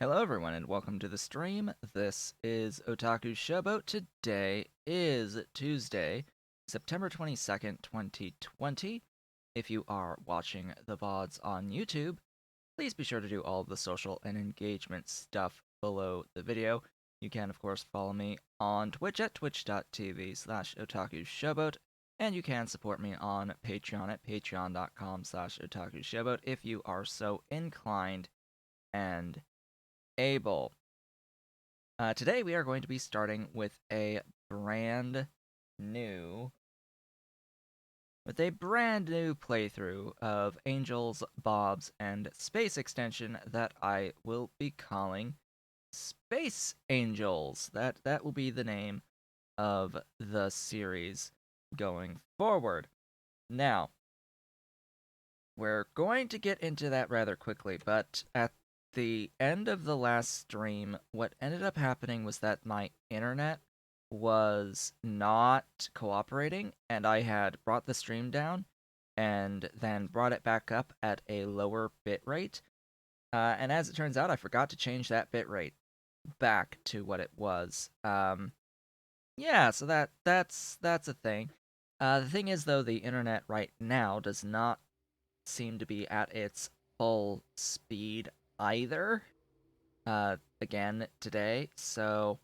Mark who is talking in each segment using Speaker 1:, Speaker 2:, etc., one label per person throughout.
Speaker 1: Hello everyone and welcome to the stream. This is Otaku Showboat. Today is Tuesday, September 22nd, 2020. If you are watching the VODs on YouTube, please be sure to do all of the social and engagement stuff below the video. You can of course follow me on Twitch at twitch.tv/Otaku Showboat, and you can support me on Patreon at patreon.com/Otaku Showboat if you are so inclined and able. Today we are going to be starting with a brand new playthrough of Angels, Bobs, and Space Extension that I will be calling Space Angels. That will be the name of the series going forward. Now, we're going to get into that rather quickly, but at the end of the last stream, what ended up happening was that my internet was not cooperating, and I had brought the stream down and then brought it back up at a lower bit rate. And as it turns out, I forgot to change that bit rate back to what it was. Yeah, so that's a thing. The thing is, though, the internet right now does not seem to be at its full speed either. Again today. So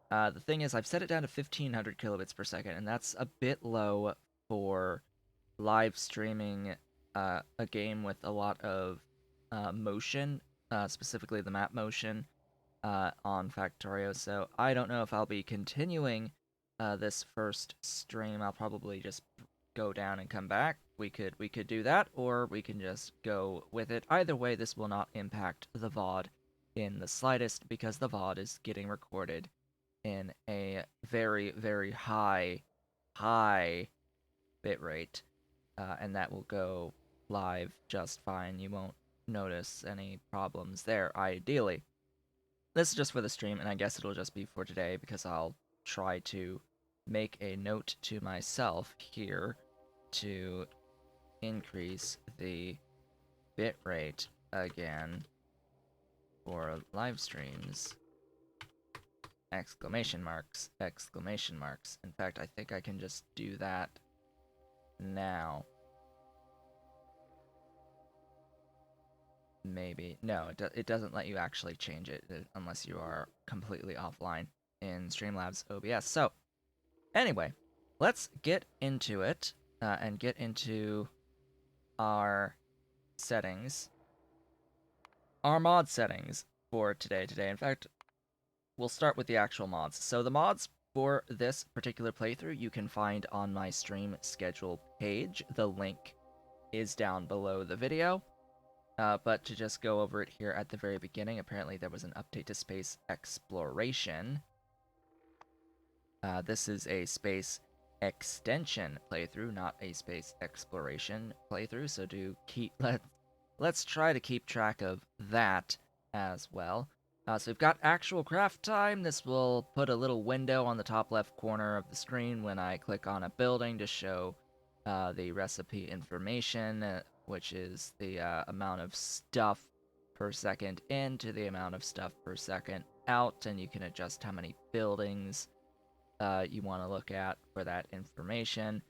Speaker 1: the thing is, I've set it down to 1500 kilobits per second, and that's a bit low for live streaming a game with a lot of motion, specifically the map motion on Factorio. So I don't know if I'll be continuing this first stream. I'll probably just go down and come back. We could do that, or we can just go with it. Either way, this will not impact the VOD in the slightest because the VOD is getting recorded in a very, very high bit rate, and that will go live just fine. You won't notice any problems there, ideally. This is just for the stream, and I guess it'll just be for today because I'll try to make a note to myself here to increase the bitrate again for live streams. Exclamation marks, exclamation marks. In fact, I think I can just do that now. Maybe. No, it doesn't let you actually change it unless you are completely offline in Streamlabs OBS. So, anyway, let's get into it and get into our settings, our mod settings for today. In fact, we'll start with the actual mods. So the mods for this particular playthrough you can find on my stream schedule page. The link is down below the video. But to just go over it here at the very beginning, apparently there was an update to space exploration. This is a space extension playthrough, not a space exploration playthrough. So let's try to keep track of that as well. So we've got actual craft time. This will put a little window on the top left corner of the screen when I click on a building to show the recipe information, which is the amount of stuff per second in to the amount of stuff per second out, and you can adjust how many buildings you want to look at for that information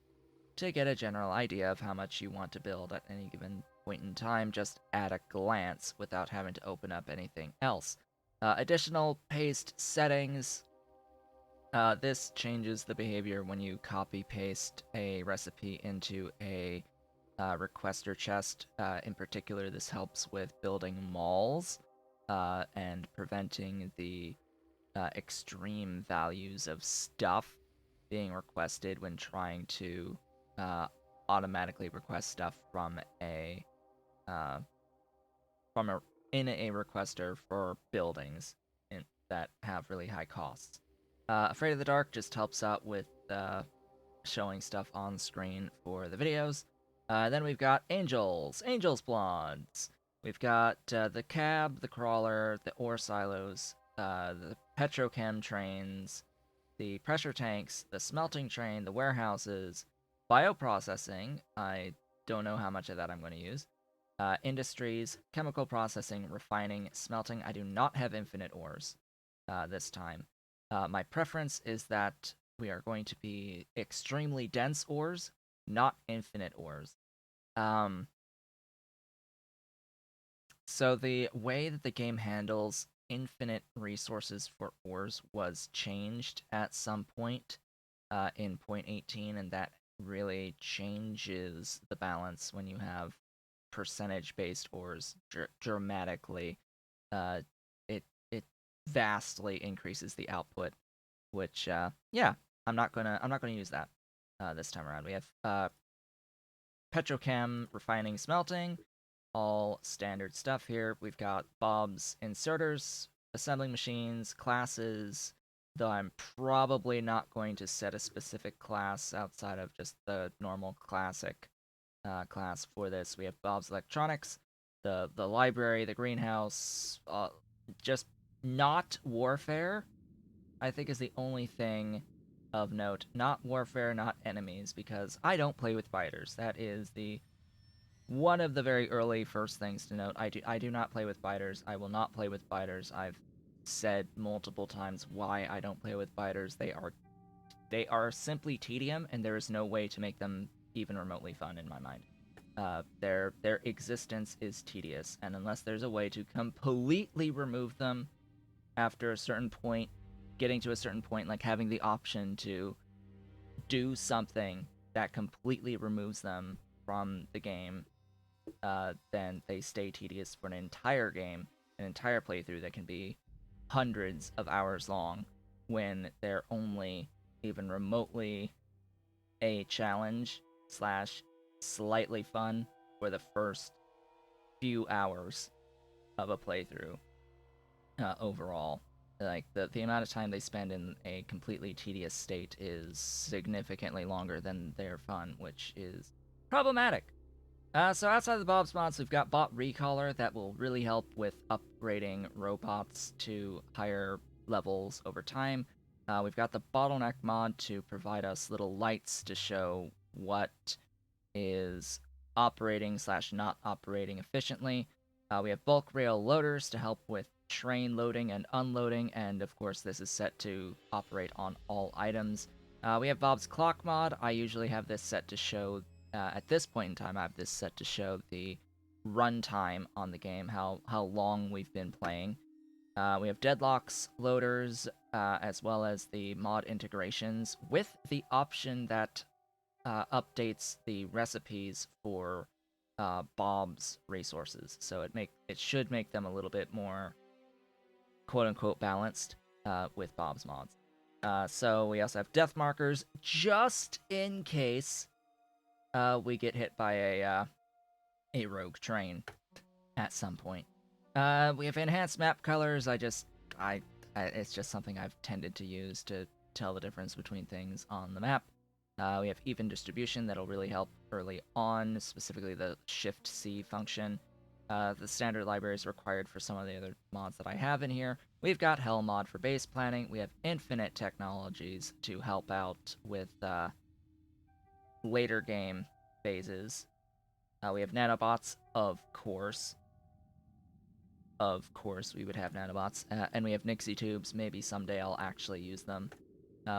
Speaker 1: to get a general idea of how much you want to build at any given point in time, just at a glance without having to open up anything else. Additional paste settings. This changes the behavior when you copy-paste a recipe into a requester chest. In particular, this helps with building malls and preventing the extreme values of stuff being requested when trying to automatically request stuff from a in a requester for buildings that have really high costs. Afraid of the Dark just helps out with showing stuff on screen for the videos. Then we've got Angels Blondes. We've got the cab, the crawler, the ore silos, the petrochem trains, the pressure tanks, the smelting train, the warehouses, bioprocessing. I don't know how much of that I'm going to use. Industries, chemical processing, refining, smelting. I do not have infinite ores this time. My preference is that we are going to be extremely dense ores, not infinite ores. Um, so the way that the game handles infinite resources for ores was changed at some point in point 18, and that really changes the balance when you have percentage-based ores dramatically. Uh, it vastly increases the output, which yeah, I'm not gonna use that this time around. We have petrochem, refining, smelting, all standard stuff here. We've got Bob's inserters, assembling machines, classes, though I'm probably not going to set a specific class outside of just the normal classic class for this. We have Bob's electronics, the library, the greenhouse, just not warfare. I think is the only thing of note. Not warfare, not enemies, because I don't play with fighters. That is the one of the very early first things to note. I do not play with fighters. I will not play with fighters. I've said multiple times why I don't play with fighters. They are simply tedium, and there is no way to make them even remotely fun in my mind. Their existence is tedious, and unless there's a way to completely remove them after a certain point, getting to a certain point, like having the option to do something that completely removes them from the game, then they stay tedious for an entire game, an entire playthrough that can be hundreds of hours long when they're only even remotely a challenge slash slightly fun for the first few hours of a playthrough overall. Like the amount of time they spend in a completely tedious state is significantly longer than their fun, which is problematic. So outside of the Bob's mods, we've got Bot Recaller that will really help with upgrading robots to higher levels over time. We've got the Bottleneck mod to provide us little lights to show what is operating slash not operating efficiently. We have bulk rail loaders to help with train loading and unloading, and of course this is set to operate on all items. We have Bob's Clock mod. I usually have this set to show, at this point in time, I have this set to show the runtime on the game, how long we've been playing. We have deadlocks, loaders, as well as the mod integrations, with the option that updates the recipes for Bob's resources. So it should make them a little bit more quote unquote balanced with Bob's mods. So we also have death markers just in case we get hit by a rogue train at some point. We have enhanced map colors. I it's just something I've tended to use to tell the difference between things on the map. We have even distribution that'll really help early on, specifically the Shift C function. The standard library is required for some of the other mods that I have in here. We've got Hell mod for base planning. We have infinite technologies to help out with later game phases. We have nanobots, of course. Of course, we would have nanobots. And we have Nixie tubes. Maybe someday I'll actually use them.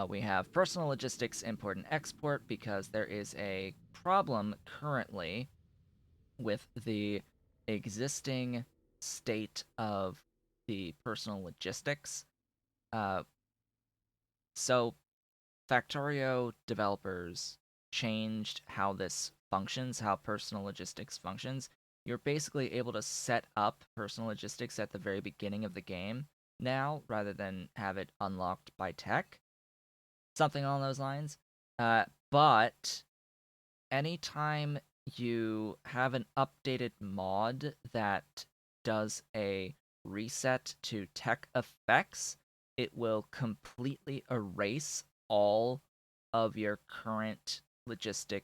Speaker 1: We have personal logistics import and export because there is a problem currently with the existing state of the personal logistics. Uh, so Factorio developers changed how this functions, how personal logistics functions. You're basically able to set up personal logistics at the very beginning of the game now, rather than have it unlocked by tech. Something along those lines. But anytime you have an updated mod that does a reset to tech effects, it will completely erase all of your current logistic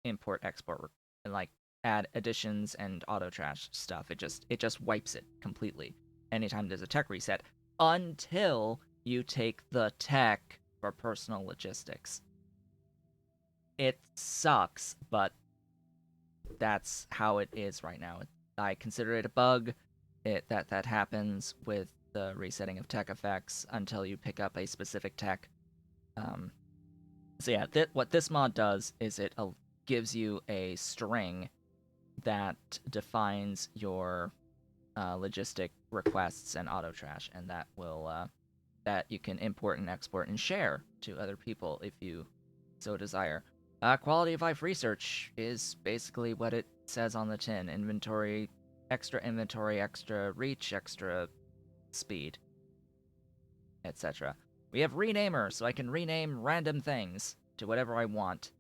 Speaker 1: import export and like add additions and auto trash stuff. It just wipes it completely anytime there's a tech reset until you take the tech for personal logistics. It sucks, but that's how it is right now. I consider it a bug. That happens with the resetting of tech effects until you pick up a specific tech. Um, so yeah, what this mod does is it gives you a string that defines your logistic requests and auto trash, and that will that you can import and export and share to other people if you so desire. Quality of life research is basically what it says on the tin. Inventory, extra reach, extra speed, etc. We have renamer, so I can rename random things to whatever I want.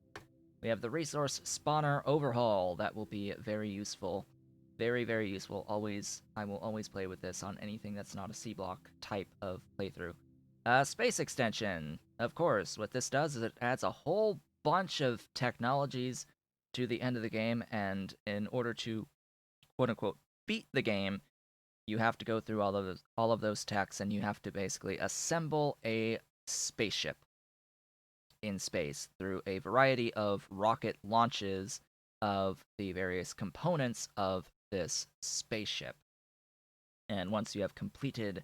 Speaker 1: We have the resource spawner overhaul. That will be very useful. Very, very useful. I will always play with this on anything that's not a C block type of playthrough. Space extension. Of course, what this does is it adds a whole bunch of technologies to the end of the game, and in order to quote unquote beat the game, you have to go through all of those techs, and you have to basically assemble a spaceship in space through a variety of rocket launches of the various components of this spaceship. And once you have completed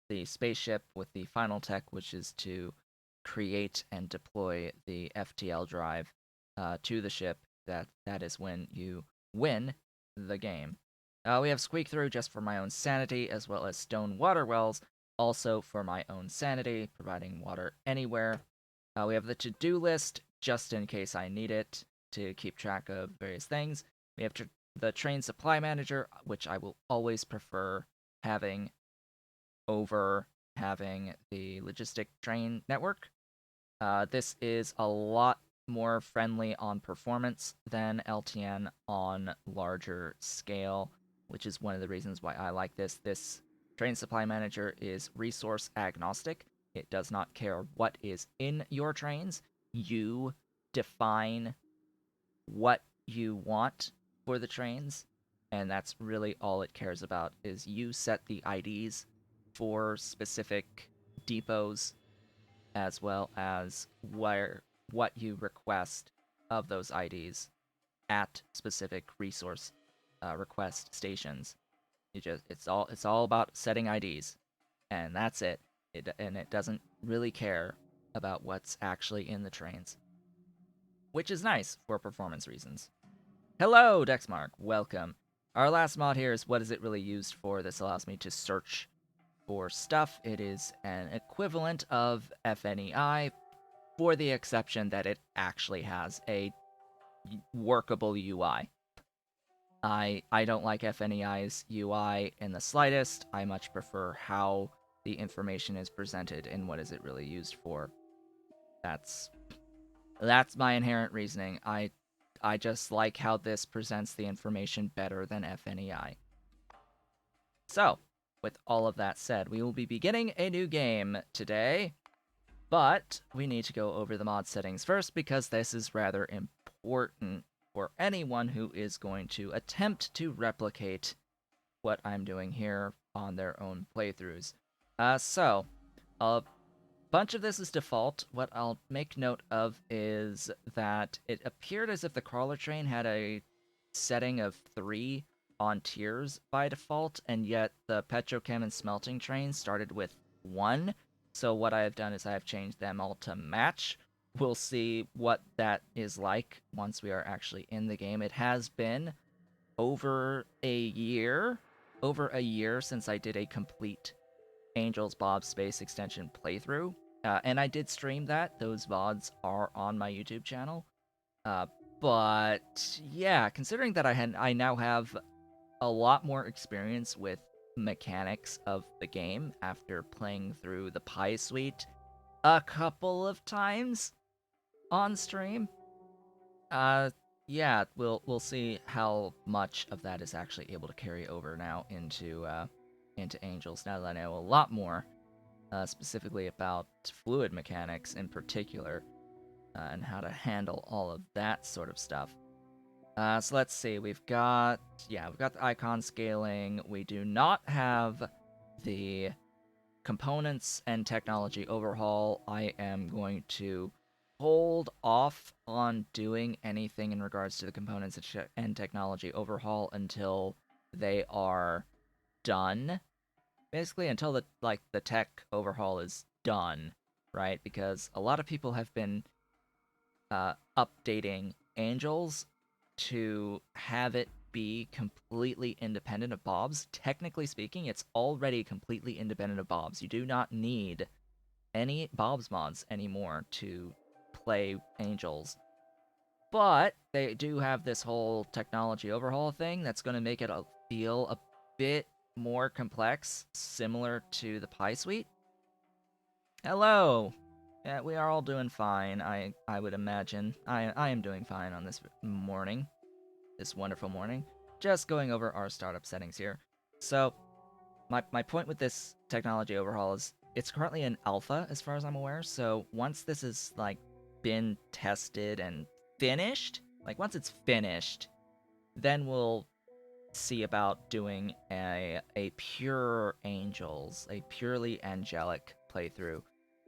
Speaker 1: the spaceship with the final tech, which is to create and deploy the FTL drive to the ship, that is when you win the game. We have Squeak Through just for my own sanity, as well as Stone Water Wells, also for my own sanity, providing water anywhere. We have the to-do list, just in case I need it to keep track of various things. We have the train supply manager, which I will always prefer having over having the logistic train network. This is a lot more friendly on performance than LTN on larger scale, which is one of the reasons why I like this. This train supply manager is resource agnostic. It does not care what is in your trains. You define what you want for the trains, and that's really all it cares about. Is you set the IDs for specific depots, as well as what you request of those IDs at specific resource request stations. It's all about setting IDs, and that's it. It doesn't really care about what's actually in the trains, which is nice for performance reasons. Hello, Dexmark. Welcome. Our last mod here is what is it really used for? This allows me to search for stuff. It is an equivalent of FNEI, for the exception that it actually has a workable UI. I don't like FNEI's UI in the slightest. I much prefer how the information is presented and what is it really used for. That's my inherent reasoning. I just like how this presents the information better than FNEI. So, with all of that said, we will be beginning a new game today, but we need to go over the mod settings first because this is rather important for anyone who is going to attempt to replicate what I'm doing here on their own playthroughs. So, a bunch of this is default. What I'll make note of is that it appeared as if the crawler train had a setting of 3 on tiers by default, and yet the petrochem and smelting train started with 1. So what I have done is I have changed them all to match. We'll see what that is like once we are actually in the game. It has been over a year since I did a complete Angels Bob Space Extension playthrough. And I did stream that. Those VODs are on my YouTube channel. But yeah, considering that I now have a lot more experience with mechanics of the game after playing through the Pi Suite a couple of times on stream. Yeah, we'll see how much of that is actually able to carry over now into Angels. Now that I know a lot more, specifically about fluid mechanics in particular, and how to handle all of that sort of stuff. So let's see. We've got the icon scaling. We do not have the components and technology overhaul. I am going to hold off on doing anything in regards to the components and technology overhaul until they are done. Basically, until the tech overhaul is done, right? Because a lot of people have been updating Angels to have it be completely independent of Bob's. Technically speaking, it's already completely independent of Bob's. You do not need any Bob's mods anymore to play Angels. But they do have this whole technology overhaul thing that's going to make it feel a bit more complex, similar to the Pi Suite. Hello! Yeah, we are all doing fine, I would imagine. I am doing fine on this morning. This wonderful morning. Just going over our startup settings here. So, my point with this technology overhaul is it's currently in alpha as far as I'm aware, so once this is like been tested and finished, like once it's finished, then we'll see about doing a pure Angels, a purely angelic playthrough.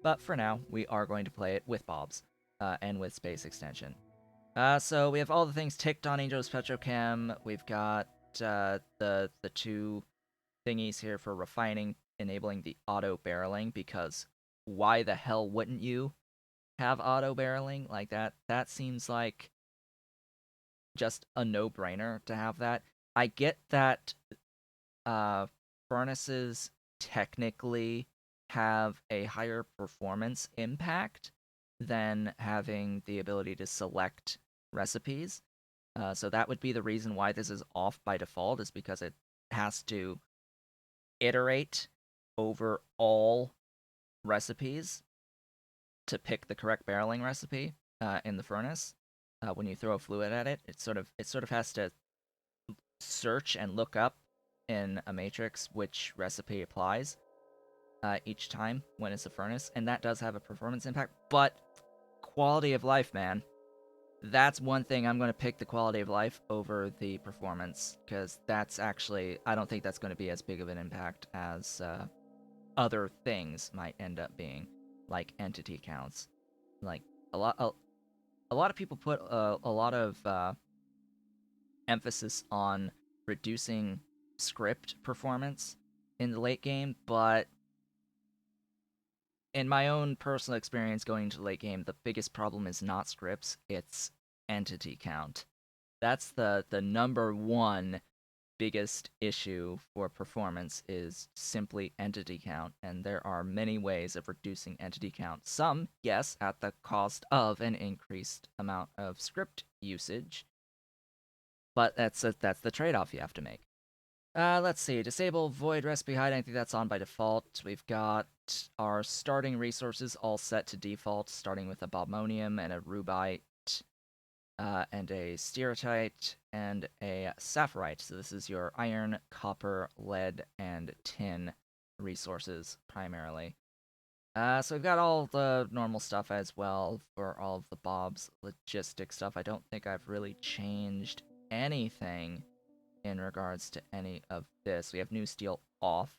Speaker 1: But for now, we are going to play it with Bob's and with Space Extension. So we have all the things ticked on Angels Petrochem. We've got the two thingies here for refining, enabling the auto barreling, because why the hell wouldn't you have auto barreling like that? That seems like just a no-brainer to have that. I get that uh, furnaces technically have a higher performance impact than having the ability to select recipes. So that would be the reason why this is off by default, is because it has to iterate over all recipes to pick the correct barreling recipe in the furnace. When you throw a fluid at it, it sort of has to search and look up in a matrix which recipe applies each time when it's a furnace, and that does have a performance impact. But quality of life, man, that's one thing I'm going to pick the quality of life over the performance, because that's actually, I don't think that's going to be as big of an impact as other things might end up being, like entity counts. Like a lot of people put a lot of emphasis on reducing script performance in the late game, but in my own personal experience going into the late game, the biggest problem is not scripts, it's entity count. That's the number one biggest issue for performance, is simply entity count, and there are many ways of reducing entity count. Some, yes, at the cost of an increased amount of script usage, but that's the trade-off you have to make. Let's see. Disable void recipe hide. I think that's on by default. We've got our starting resources all set to default, starting with a bobmonium and a rubite, and a stereotyte, and a sapphirite. So this is your iron, copper, lead, and tin resources, primarily. So we've got all the normal stuff as well for all of the Bob's logistic stuff. I don't think I've really changed anything in regards to any of this. We have new steel off,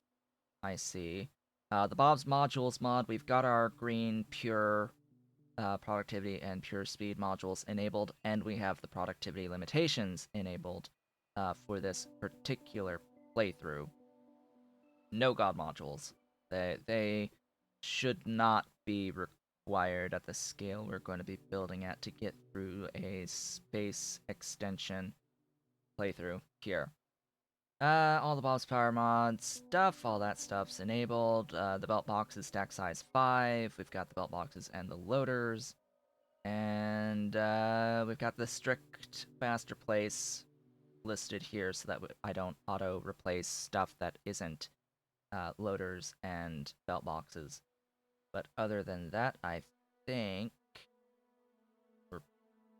Speaker 1: I see. The Bob's modules mod, we've got our green pure productivity and pure speed modules enabled, and we have the productivity limitations enabled for this particular playthrough. No god modules. They should not be required at the scale we're going to be building at to get through a space extension playthrough here. All the Bob's Power mods stuff, all that stuff's enabled. The belt boxes stack size 5. We've got the belt boxes and the loaders. And we've got the strict master place listed here so that I don't auto-replace stuff that isn't loaders and belt boxes. But other than that, I think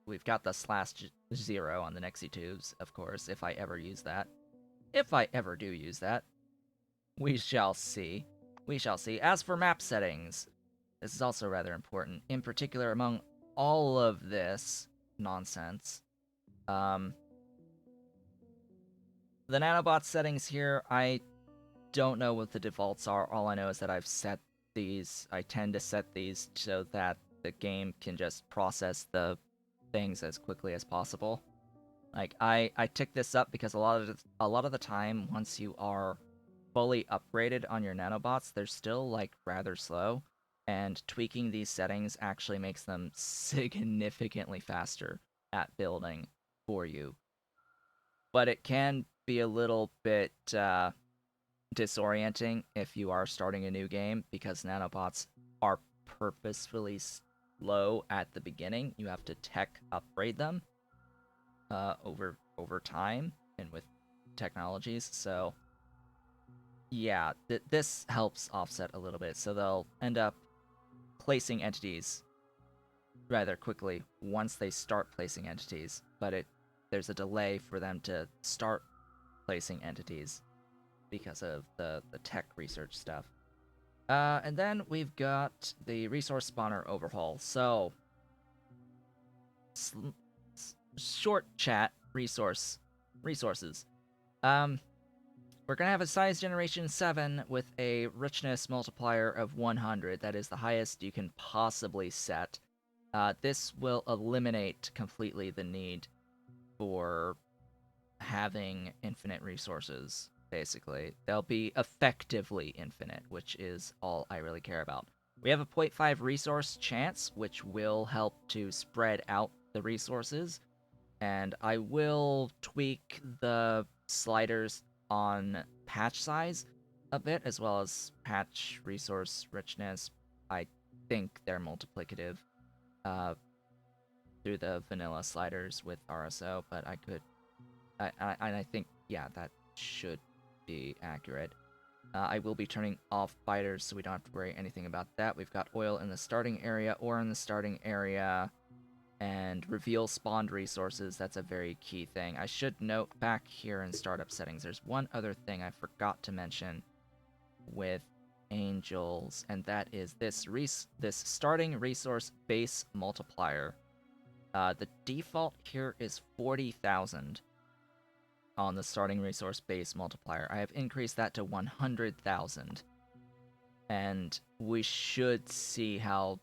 Speaker 1: we've got the /0 on the Nexi tubes, of course, if I ever use that. If I ever do use that, we shall see. We shall see. As for map settings, this is also rather important. In particular, among all of this nonsense, the Nanobot settings here, I don't know what the defaults are. All I know is that I've set these, I tend to set these so that the game can just process the things as quickly as possible. Like I tick this up because a lot of the time once you are fully upgraded on your nanobots, they're still like rather slow, and tweaking these settings actually makes them significantly faster at building for you. But it can be a little bit disorienting if you are starting a new game because nanobots are purposefully slow at the beginning. You have to tech upgrade them over time and with technologies. So yeah, this helps offset a little bit. So they'll end up placing entities rather quickly once they start placing entities, but there's a delay for them to start placing entities because of the tech research stuff. And then we've got the resource spawner overhaul. So, short chat resources. We're gonna have a size generation 7 with a richness multiplier of 100. That is the highest you can possibly set. This will eliminate completely the need for having infinite resources, basically. They'll be effectively infinite, which is all I really care about. We have a 0.5 resource chance, which will help to spread out the resources, and I will tweak the sliders on patch size a bit, as well as patch resource richness. I think they're multiplicative through the vanilla sliders with RSO, but I think, yeah, that should be accurate. I will be turning off fighters, so we don't have to worry anything about that. We've got oil in the starting area, ore in the starting area, and reveal spawned resources. That's a very key thing. I should note back here in startup settings, there's one other thing I forgot to mention with angels, and that is this starting resource base multiplier. The default here is 40,000 on the starting resource base multiplier. I have increased that to 100,000. And we should see how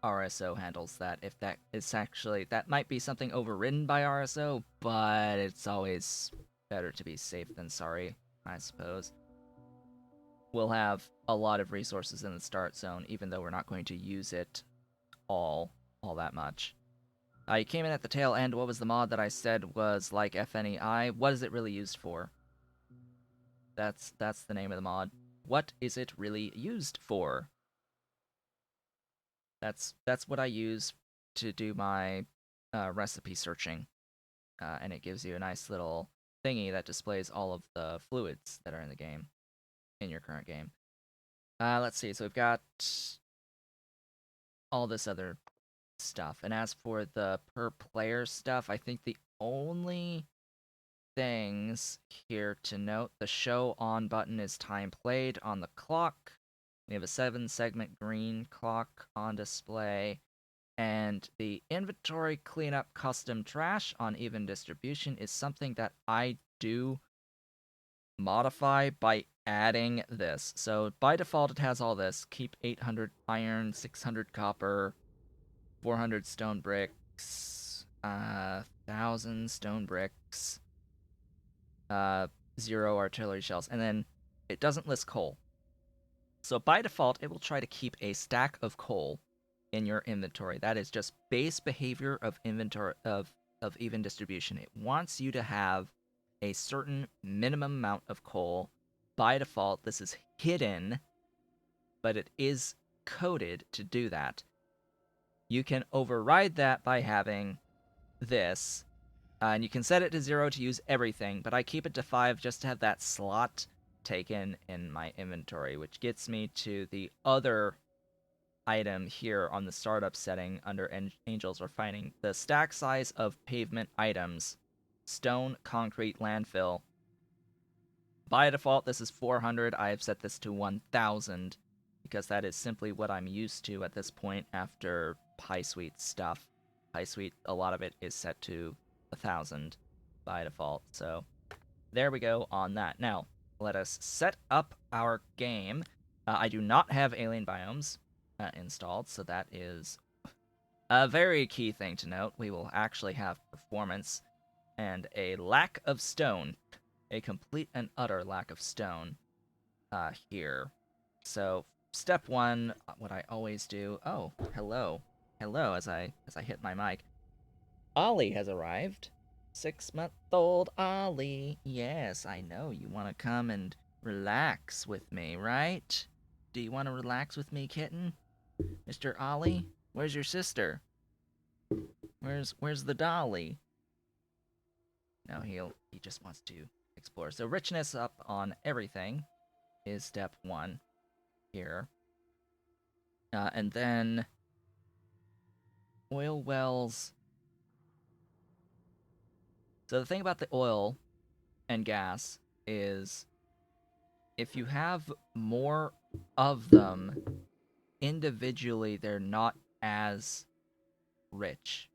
Speaker 1: RSO handles that. If that is actually, that might be something overridden by RSO, but it's always better to be safe than sorry, I suppose. We'll have a lot of resources in the start zone, even though we're not going to use it all that much. You came in at the tail end. What was the mod that I said was like FNEI? What is it really used for? That's the name of the mod. What is it really used for? That's what I use to do my recipe searching, and it gives you a nice little thingy that displays all of the fluids that are in the game, in your current game. Let's see. So we've got all this other stuff, and as for the per player stuff, I think the only things here to note: the show on button is time played on the clock. We have a 7-segment green clock on display. And the inventory cleanup custom trash on even distribution is something that I do modify by adding this. So by default, it has all this. Keep 800 iron, 600 copper, 400 stone bricks, 1,000 stone bricks, 0 artillery shells, and then it doesn't list coal. So by default, it will try to keep a stack of coal in your inventory. That is just base behavior of inventory of even distribution. It wants you to have a certain minimum amount of coal. By default, this is hidden, but it is coded to do that. You can override that by having this, and you can set it to 0 to use everything, but I keep it to 5 just to have that slot taken in my inventory, which gets me to the other item here on the startup setting under Angels we're finding. The stack size of pavement items. Stone, concrete, landfill. By default, this is 400. I have set this to 1,000 because that is simply what I'm used to at this point after Pie Suite stuff. Pie Suite, a lot of it is set to 1,000 by default. So there we go on that. Now, let us set up our game. I do not have alien biomes installed, so that is A very key thing to note, we will actually have performance and a lack of stone. A complete and utter lack of stone here. So, step one, what I always do... Oh, hello. Hello, as I hit my mic. Ollie has arrived. 6-month-old Ollie. Yes, I know. You want to come and relax with me, right? Do you want to relax with me, kitten? Mr. Ollie? Where's your sister? Where's the dolly? No, he just wants to explore. So richness up on everything is step one here. And then oil wells. So the thing about the oil and gas is if you have more of them individually, they're not as rich.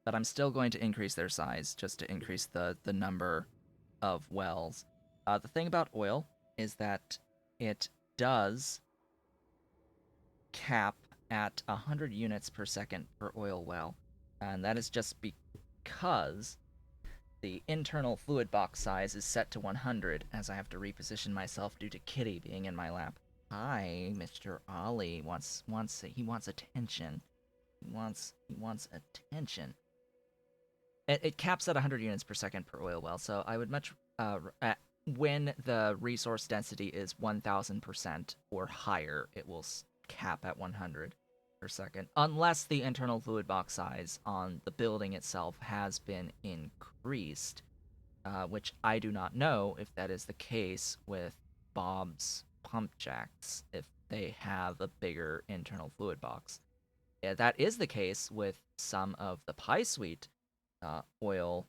Speaker 1: But I'm still going to increase their size just to increase the number of wells. The thing about oil is that it does cap at 100 units per second per oil well, and that is just because the internal fluid box size is set to 100, as I have to reposition myself due to Kitty being in my lap. Hi, Mr. Ollie wants attention. He wants attention. It caps at 100 units per second per oil well, so I would much when the resource density is 1000% or higher, it will cap at 100 per second, unless the internal fluid box size on the building itself has been increased, which I do not know if that is the case with Bob's pump jacks, if they have a bigger internal fluid box. Yeah, that is the case with some of the Pie Suite oil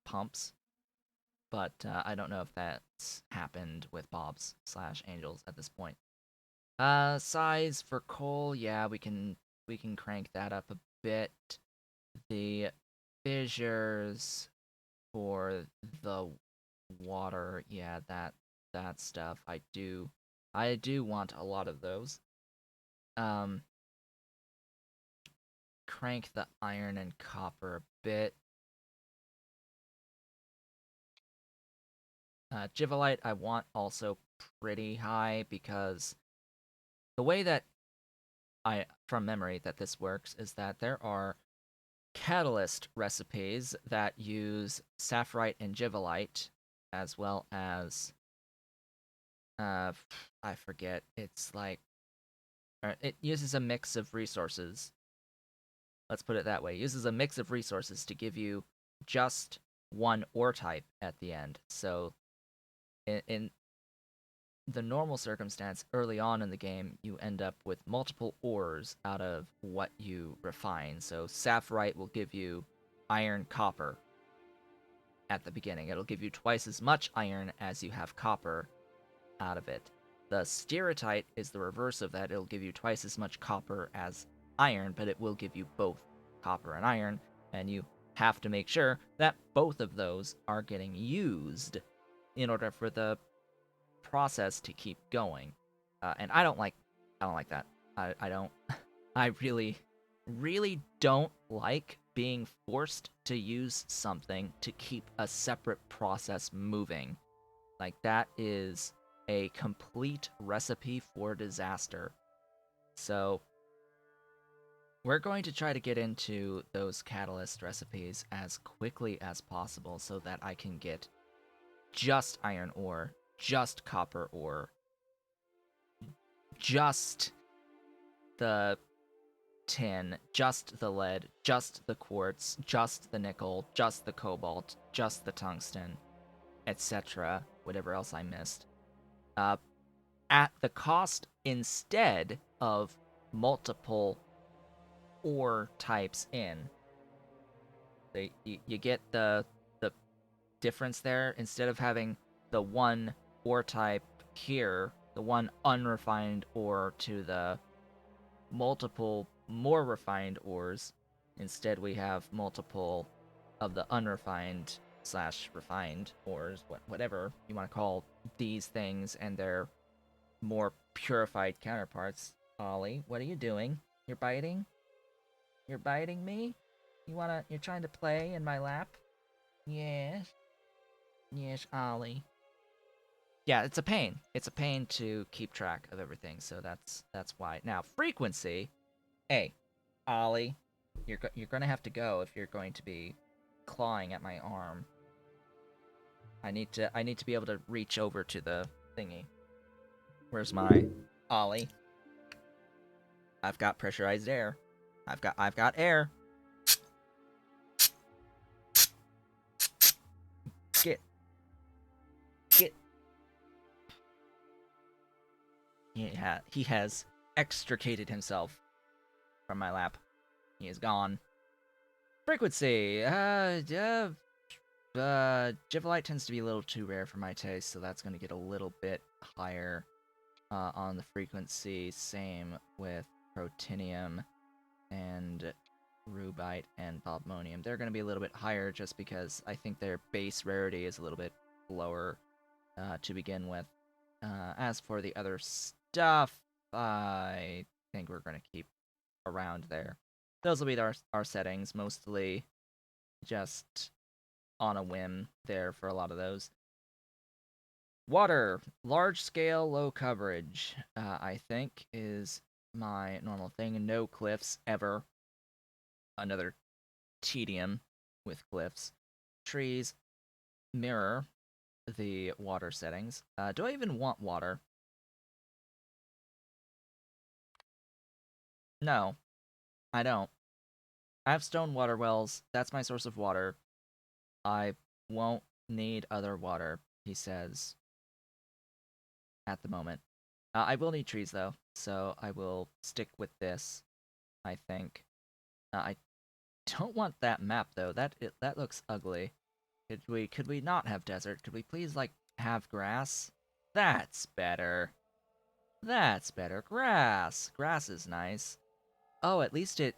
Speaker 1: pumps, but I don't know if that's happened with Bob's / Angels at this point. Size for coal, yeah, we can crank that up a bit. The fissures for the water, yeah, that stuff. I do want a lot of those. Crank the iron and copper a bit. Givelite I want also pretty high because the way that from memory that this works is that there are catalyst recipes that use sapphirite and givelite, as well as I forget. It's like it uses a mix of resources. Let's put it that way. It uses a mix of resources to give you just one ore type at the end. So in the normal circumstance early on in the game, you end up with multiple ores out of what you refine. So sapphirite will give you iron copper at the beginning. It'll give you twice as much iron as you have copper out of it. The stereotype is the reverse of that. It'll give you twice as much copper as iron, but it will give you both copper and iron, and you have to make sure that both of those are getting used in order for the process to keep going. And I don't like that. I don't. I really don't like being forced to use something to keep a separate process moving. Like, that is a complete recipe for disaster. So we're going to try to get into those catalyst recipes as quickly as possible so that I can get just iron ore, just copper ore, just the tin, just the lead, just the quartz, just the nickel, just the cobalt, just the tungsten, etc., whatever else I missed, at the cost instead of multiple ore types in. You get the difference there. Instead of having the one ore type here, the one unrefined ore to the multiple more refined ores, instead we have multiple of the unrefined / refined ores, whatever you want to call these things, and their more purified counterparts. Ollie, what are you doing? You're biting? You're biting me? You're trying to play in my lap? Yes. Yes, Ollie. Yeah, it's a pain. It's a pain to keep track of everything, so that's why. Now, frequency. Hey, Ollie, you're gonna have to go if you're going to be clawing at my arm. I need to be able to reach over to the thingy. Where's my Ollie? I've got pressurized air. I've got air. Get. He has extricated himself from my lap. He is gone. Frequency. Givelite tends to be a little too rare for my taste, so that's going to get a little bit higher on the frequency. Same with Protinium and Rubite and Bobmonium. They're going to be a little bit higher just because I think their base rarity is a little bit lower to begin with. As for the other stuff, I think we're going to keep around there. Those will be our settings, mostly just on a whim there for a lot of those. Water, large scale, low coverage, I think is my normal thing. No cliffs ever. Another tedium with cliffs. Trees, mirror the water settings. Do I even want water? No, I don't. I have stone water wells. That's my source of water. I won't need other water, he says, at the moment. I will need trees, though, so I will stick with this, I think. I don't want that map, though. That looks ugly. Could we not have desert? Could we please, like, have grass? That's better. That's better. Grass. Grass is nice. Oh, at least it...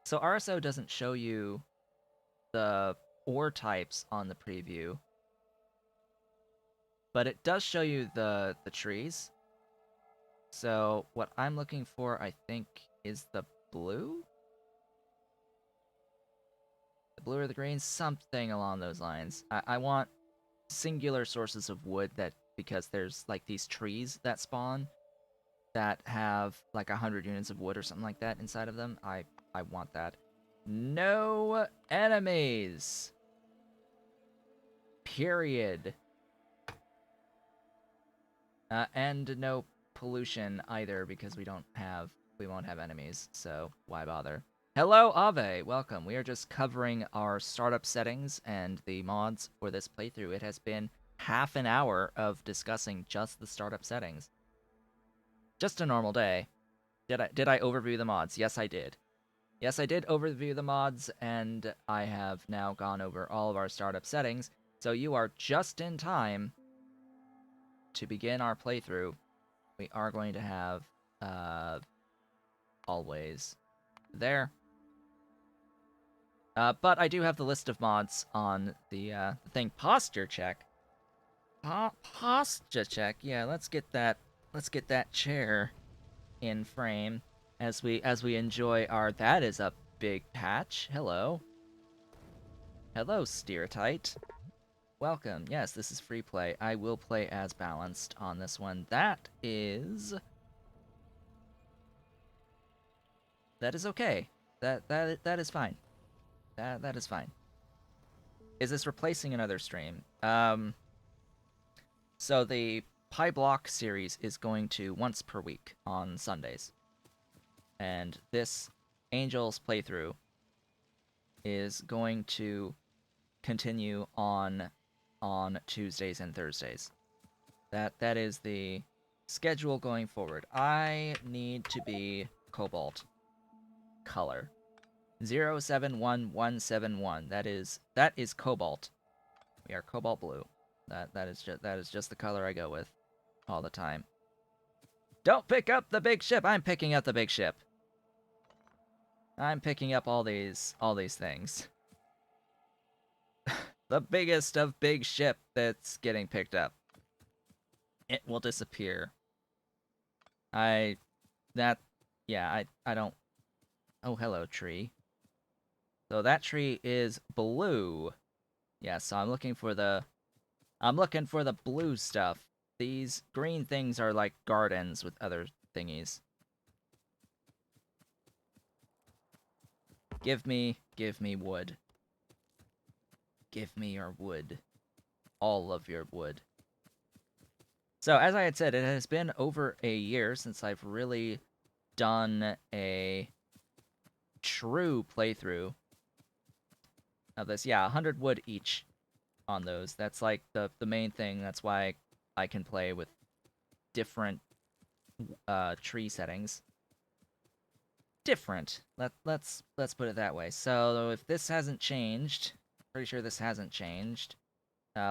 Speaker 1: So RSO doesn't show you the ore types on the preview, but it does show you the trees. So what I'm looking for, I think, is the blue? The blue or the green? Something along those lines. I want singular sources of wood that, because there's like these trees that spawn that have like 100 units of wood or something like that inside of them. I want that. No enemies. Period. And no pollution either, because we won't have enemies, so why bother? Hello, Ave! Welcome. We are just covering our startup settings and the mods for this playthrough. It has been half an hour of discussing just the startup settings. Just a normal day. Did I overview the mods? Yes, I did. Yes, I did overview the mods, and I have now gone over all of our startup settings, so you are just in time to begin our playthrough. We are going to have, always there. But I do have the list of mods on the thing. Posture check. Posture check. Yeah, let's get that chair in frame as we enjoy our... That is a big patch. Hello. Hello, Steertite. Welcome. Yes, this is free play. I will play as balanced on this one. That is okay. That is fine. That is fine. Is this replacing another stream? So the Pi Block series is going to once per week on Sundays. And this Angels playthrough is going to continue on Tuesdays and Thursdays. That is the schedule going forward. I need to be Cobalt color. 071171. That is Cobalt. We are Cobalt Blue. That is just the color I go with all the time. Don't pick up the big ship. I'm picking up the big ship. I'm picking up all these things. The biggest of big ship that's getting picked up. It will disappear. I don't Oh, hello, tree. So that tree is blue. Yeah, so I'm looking for the blue stuff. These green things are like gardens with other thingies. Give me wood. Give me your wood. All of your wood. So, as I had said, it has been over a year since I've really done a true playthrough of this. Yeah, 100 wood each on those. That's like the main thing. That's why I can play with different tree settings. Different. Let's put it that way. So if this hasn't changed, pretty sure this hasn't changed.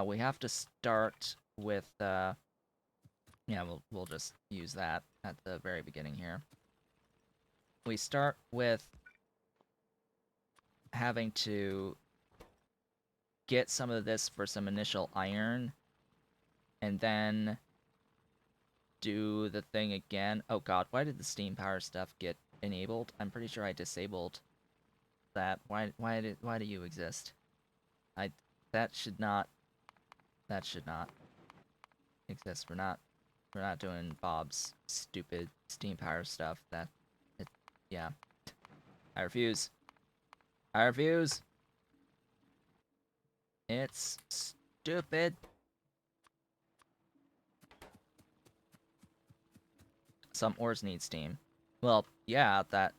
Speaker 1: We have to start with yeah, we'll just use that at the very beginning here. We start with having to get some of this for some initial iron, and then do the thing again. Oh god, why did the steam power stuff get enabled? I'm pretty sure I disabled that. Why do you exist? That should not exist. We're not doing Bob's stupid steam power stuff. Yeah. I refuse. I refuse. It's stupid. Some ores need steam. Well, yeah, that...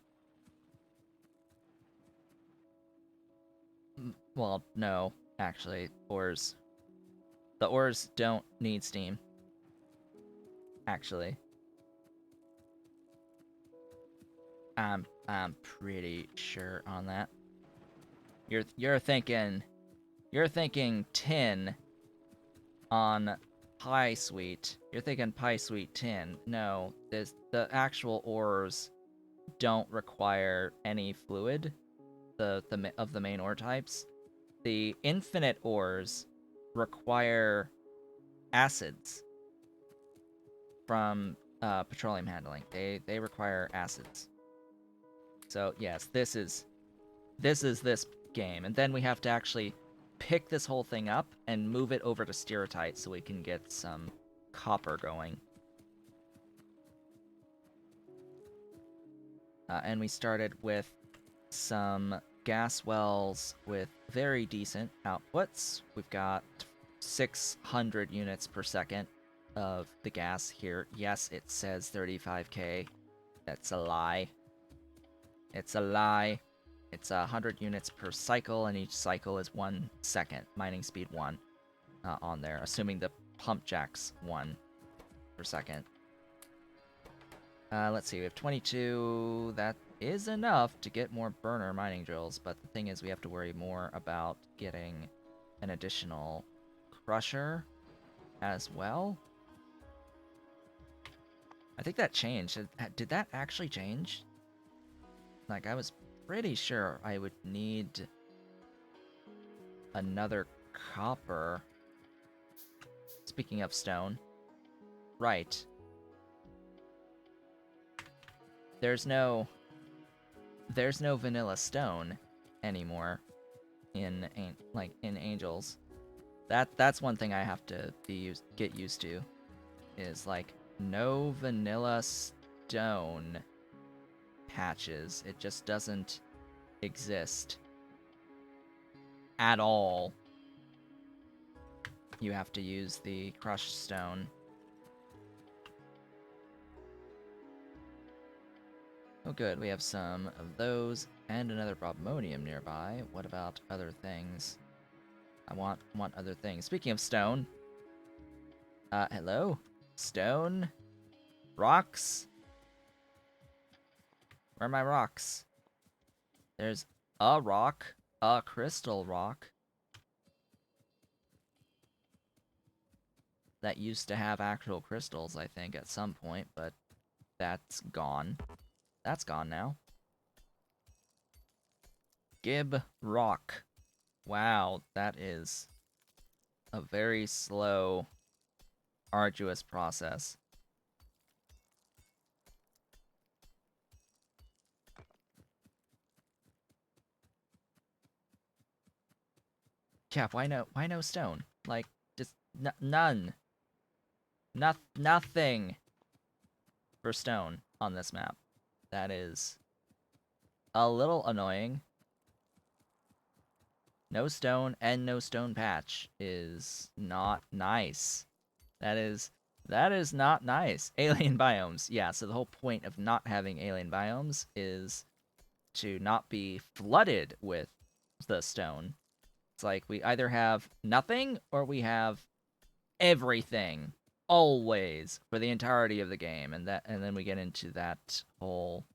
Speaker 1: Well, no, actually, ores... The ores don't need steam. Actually. I'm pretty sure on that. You're thinking tin on Pie Sweet. You're thinking Pie Sweet tin. No, the actual ores don't require any fluid. Of the main ore types. The infinite ores require acids from petroleum handling. They require acids. So yes, this is this game, and then we have to actually pick this whole thing up and move it over to stereotype so we can get some copper going. And we started with some gas wells with very decent outputs. We've got 600 units per second of the gas here. Yes, it says 35k. That's a lie. It's a lie. It's 100 units per cycle, and each cycle is 1 second. Mining speed 1 on there, assuming the pump jack's 1 per second. Let's see, we have 22. That is enough to get more burner mining drills, but the thing is we have to worry more about getting an additional crusher as well. I think that changed. Did that actually change? Like, I was pretty sure I would need another copper. Speaking of stone. Right. There's no vanilla stone anymore in Angels. That's one thing I have to get used to, is like no vanilla stone patches. It just doesn't exist at all. You have to use the crushed stone. Oh good, we have some of those and another bromonium nearby. What about other things? I want other things. Speaking of stone, hello? Stone? Rocks? Where are my rocks? There's a rock, a crystal rock, that used to have actual crystals, I think, at some point, but that's gone. That's gone now. Gib rock. Wow, that is a very slow, arduous process. Cap, why no stone? Like, just none. Nothing for stone on this map. That is a little annoying. No stone and no stone patch is not nice. That is not nice. Alien biomes. Yeah, so the whole point of not having alien biomes is to not be flooded with the stone. It's like we either have nothing or we have everything always for the entirety of the game, and then we get into that whole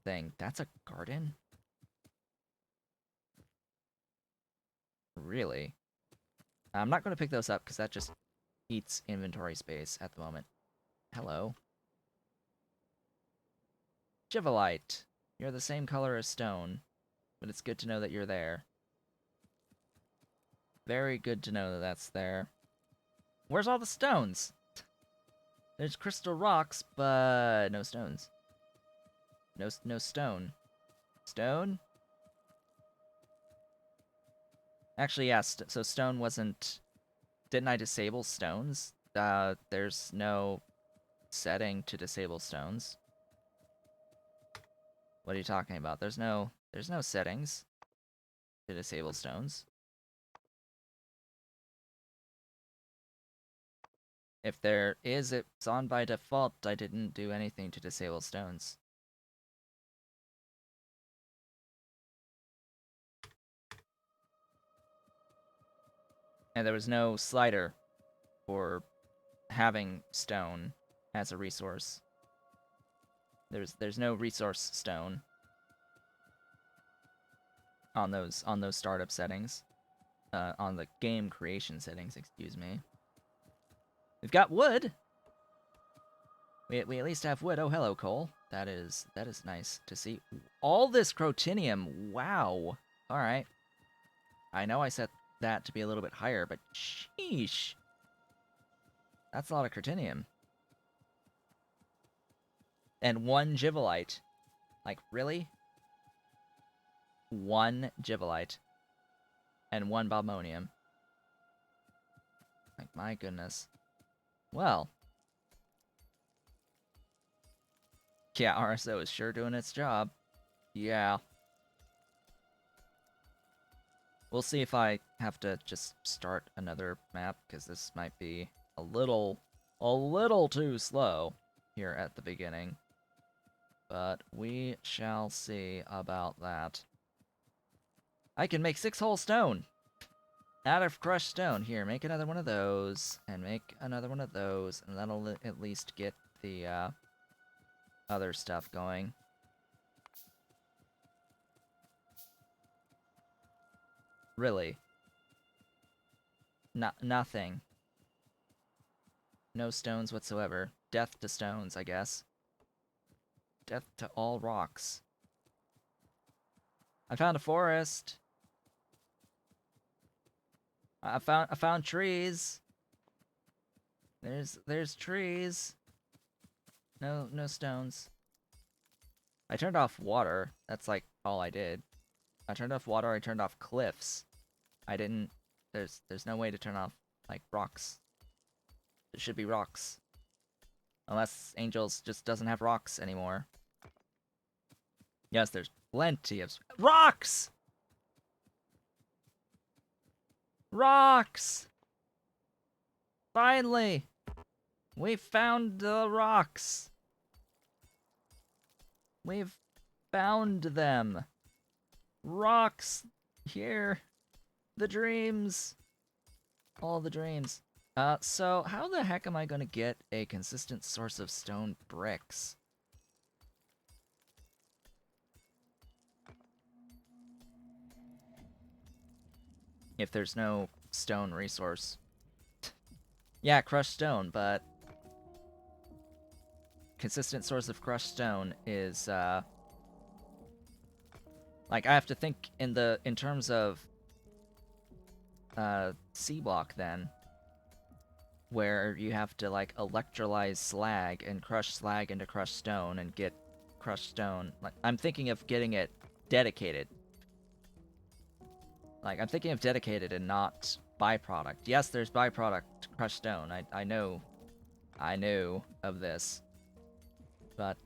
Speaker 1: thing. That's a garden? Really? I'm not going to pick those up because that just eats inventory space at the moment. Hello. Jivolite. You're the same color as stone, but it's good to know that you're there. Very good to know that that's there. Where's all the stones? There's crystal rocks, but no stones. No stone. Stone? Actually, yeah, so stone wasn't... Didn't I disable stones? There's no setting to disable stones. What are you talking about? There's no settings to disable stones. If there is, it's on by default. I didn't do anything to disable stones. And there was no slider for having stone as a resource. There's no resource stone on those startup settings. On the game creation settings, excuse me. We've got wood. We at least have wood. Oh, hello, Cole. That is nice to see. All this crotinium. Wow. All right. I know I set that to be a little bit higher, but sheesh. That's a lot of crotinium. And one Jivolite. Like, really? One Jivolite. And one Bobmonium. Like, my goodness. Well. Yeah, RSO is sure doing its job. Yeah. We'll see if I have to just start another map, because this might be a little too slow here at the beginning. But we shall see about that. I can make 6 whole stone out of crushed stone. Here, make another one of those, and make another one of those, and that'll at least get the other stuff going. Really? Nothing. No stones whatsoever. Death to stones, I guess. Death to all rocks. I found a forest. I found trees. There's trees. No stones. I turned off water. That's like all I did. I turned off water, I turned off cliffs. I didn't there's no way to turn off like rocks. There should be rocks. Unless Angels just doesn't have rocks anymore. Yes, there's plenty of rocks! Rocks! Finally! We found the rocks! We've found them! Rocks! Here! The dreams! All the dreams. So how the heck am I gonna get a consistent source of stone bricks? If there's no stone resource. Yeah, crushed stone, but consistent source of crushed stone is like I have to think in terms of C block then, where you have to like electrolyze slag and crush slag into crushed stone and get crushed stone. Like I'm thinking of getting it dedicated. Like, I'm thinking of dedicated and not byproduct. Yes, there's byproduct crushed stone. I know. I know of this. But,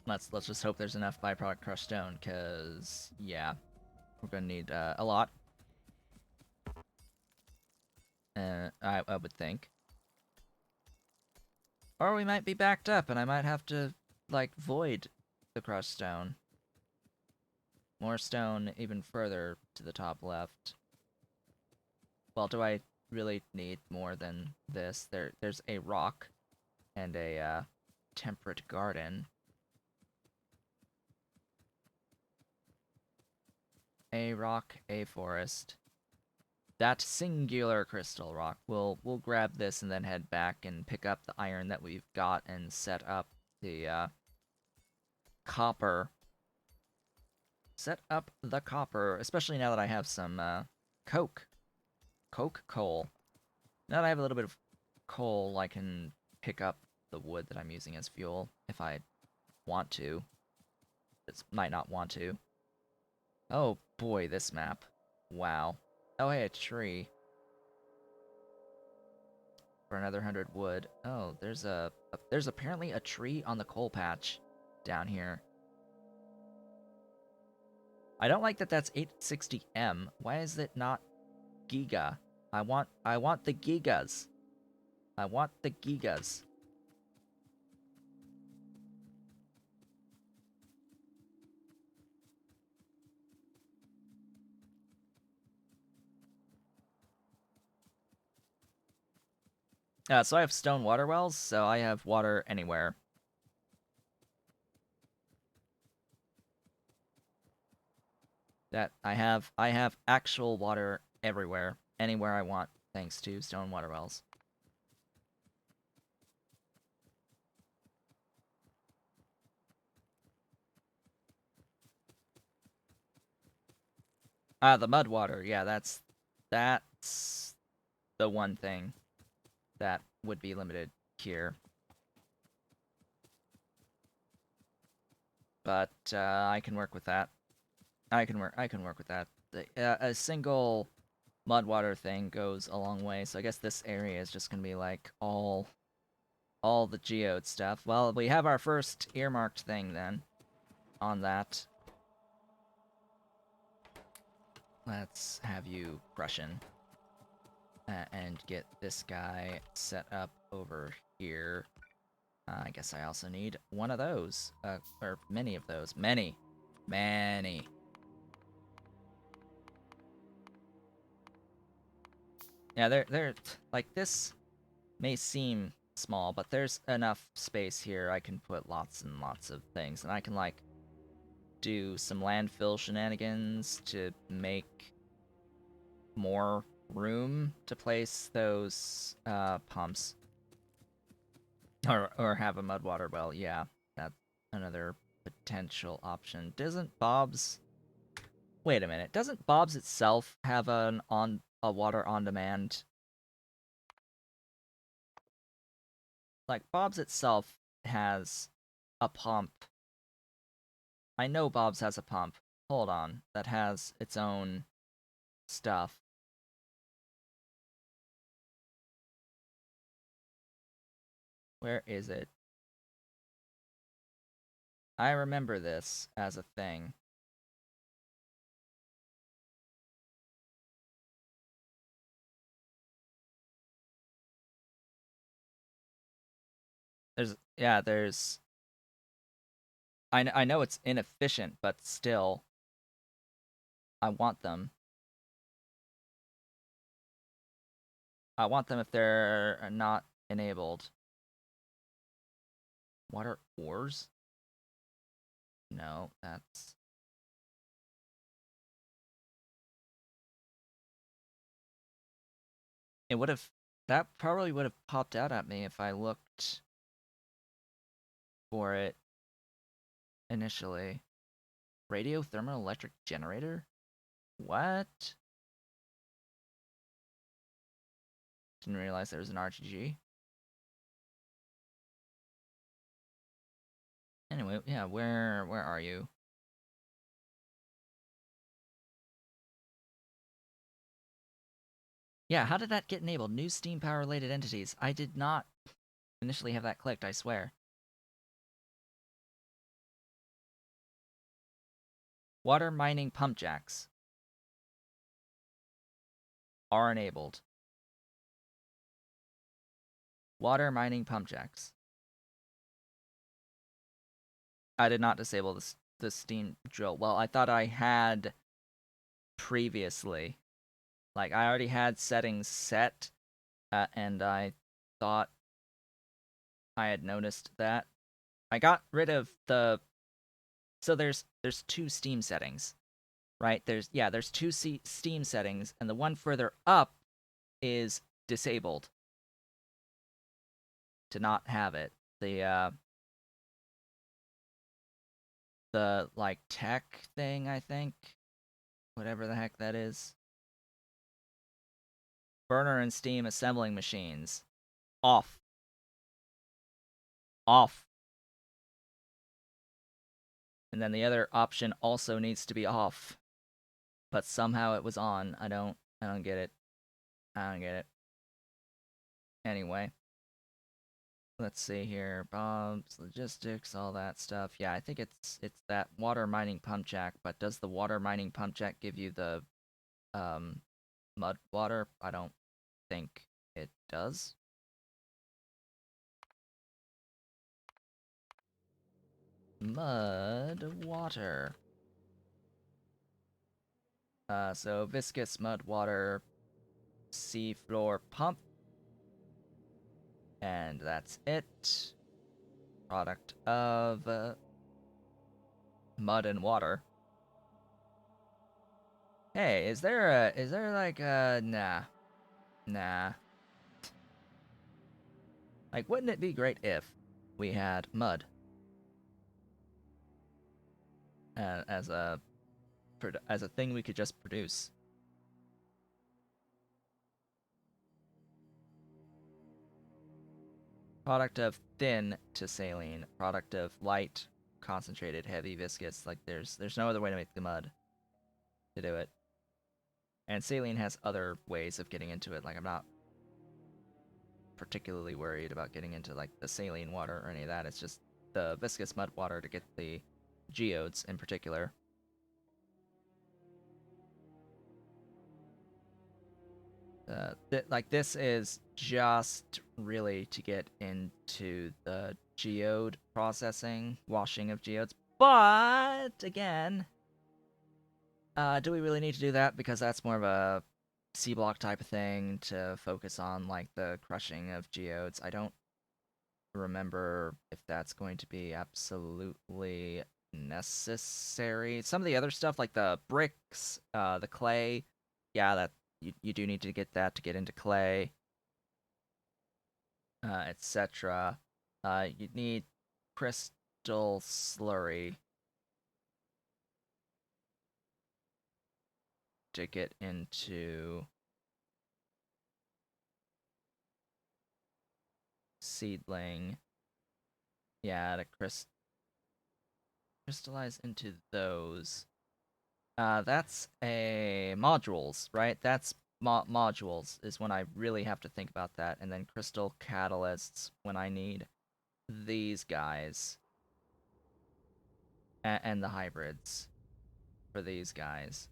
Speaker 1: let's just hope there's enough byproduct crushed stone, because, yeah, we're gonna need, a lot. I would think. Or we might be backed up, and I might have to, like, void the crushed stone. More stone even further to the top left. Well, do I really need more than this? There's a rock and a, temperate garden. A rock, a forest. That singular crystal rock. We'll grab this and then head back and pick up the iron that we've got and set up the, copper. Set up the copper, especially now that I have some, coke. Coke coal. Now that I have a little bit of coal, I can pick up the wood that I'm using as fuel if I want to. Just might not want to. Oh boy, this map. Wow. Oh hey, a tree. For another 100 wood. Oh, there's apparently a tree on the coal patch down here. I don't like that that's 860M. Why is it not Giga? I want the Gigas. I want the Gigas. So I have stone water wells, so I have water anywhere. That I have actual water everywhere, anywhere I want, thanks to stone water wells. The mud water, yeah, that's the one thing that would be limited here. But I can work with that. I can work with that. A single mud water thing goes a long way. So I guess this area is just gonna be like all the geode stuff. Well, we have our first earmarked thing then on that. Let's have you Prussian and get this guy set up over here. I guess I also need one of those, or many of those. Many. Yeah, they're like, this may seem small, but there's enough space here. I can put lots and lots of things, and I can, like, do some landfill shenanigans to make more room to place those pumps, or have a mud water well. Yeah, that's another potential option. Doesn't Bob's Wait a minute. Doesn't Bob's itself have a water on demand? Like, Bob's itself has a pump. I know Bob's has a pump. Hold on. That has its own stuff. Where is it? I remember this as a thing. There's I know it's inefficient, but still I want them. I want them if they're not enabled. Water ores? No, that's... It would have... That probably would have popped out at me if I looked for it initially. Radio thermoelectric generator? What? Didn't realize there was an RTG. Anyway, yeah, where are you? Yeah, how did that get enabled? New steam power related entities. I did not initially have that clicked, I swear. Water mining pump jacks are enabled. Water mining pump jacks. I did not disable the steam drill. Well, I thought I had previously. Like, I already had settings set, and I thought I had noticed that. I got rid of the... So there's two Steam settings, right? There's two Steam settings, and the one further up is disabled to not have it. The like tech thing, I think, whatever the heck that is. Burner and steam assembling machines off. Off. And then the other option also needs to be off. But somehow it was on. I don't get it. I don't get it. Anyway. Let's see here. Bombs, logistics, all that stuff. Yeah, I think it's that water mining pump jack, but does the water mining pump jack give you the mud water? I don't think it does. Mud water. So viscous mud water seafloor pump. And that's it. Product of mud and water. Hey, is there like nah. Like, wouldn't it be great if we had mud as a thing we could just produce? Product of thin to saline. Product of light, concentrated, heavy, viscous. Like, there's no other way to make the mud to do it. And saline has other ways of getting into it. Like, I'm not particularly worried about getting into like the saline water or any of that. It's just the viscous mud water to get the geodes in particular. Like, this is just really to get into the geode processing, washing of geodes. But again, do we really need to do that? Because that's more of a C block type of thing to focus on, like the crushing of geodes. I don't remember if that's going to be absolutely necessary. Some of the other stuff, like the bricks, the clay, yeah, that you do need to get that to get into clay, etc. You need crystal slurry to get into seedling. Yeah, to crystallize into those. That's a modules, right? That's modules is when I really have to think about that, and then crystal catalysts when I need these guys, and the hybrids for these guys.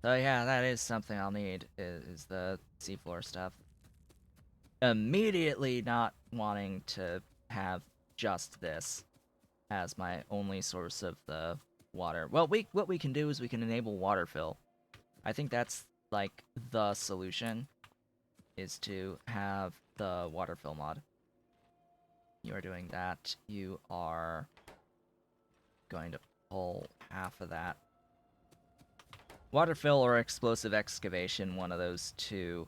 Speaker 1: So yeah, that is something I'll need is the seafloor stuff. Immediately not wanting to have just this as my only source of the water. Well, what we can do is we can enable water fill. I think that's like the solution, is to have the water fill mod. You are doing that. You are going to pull half of that. Water fill or explosive excavation, one of those two,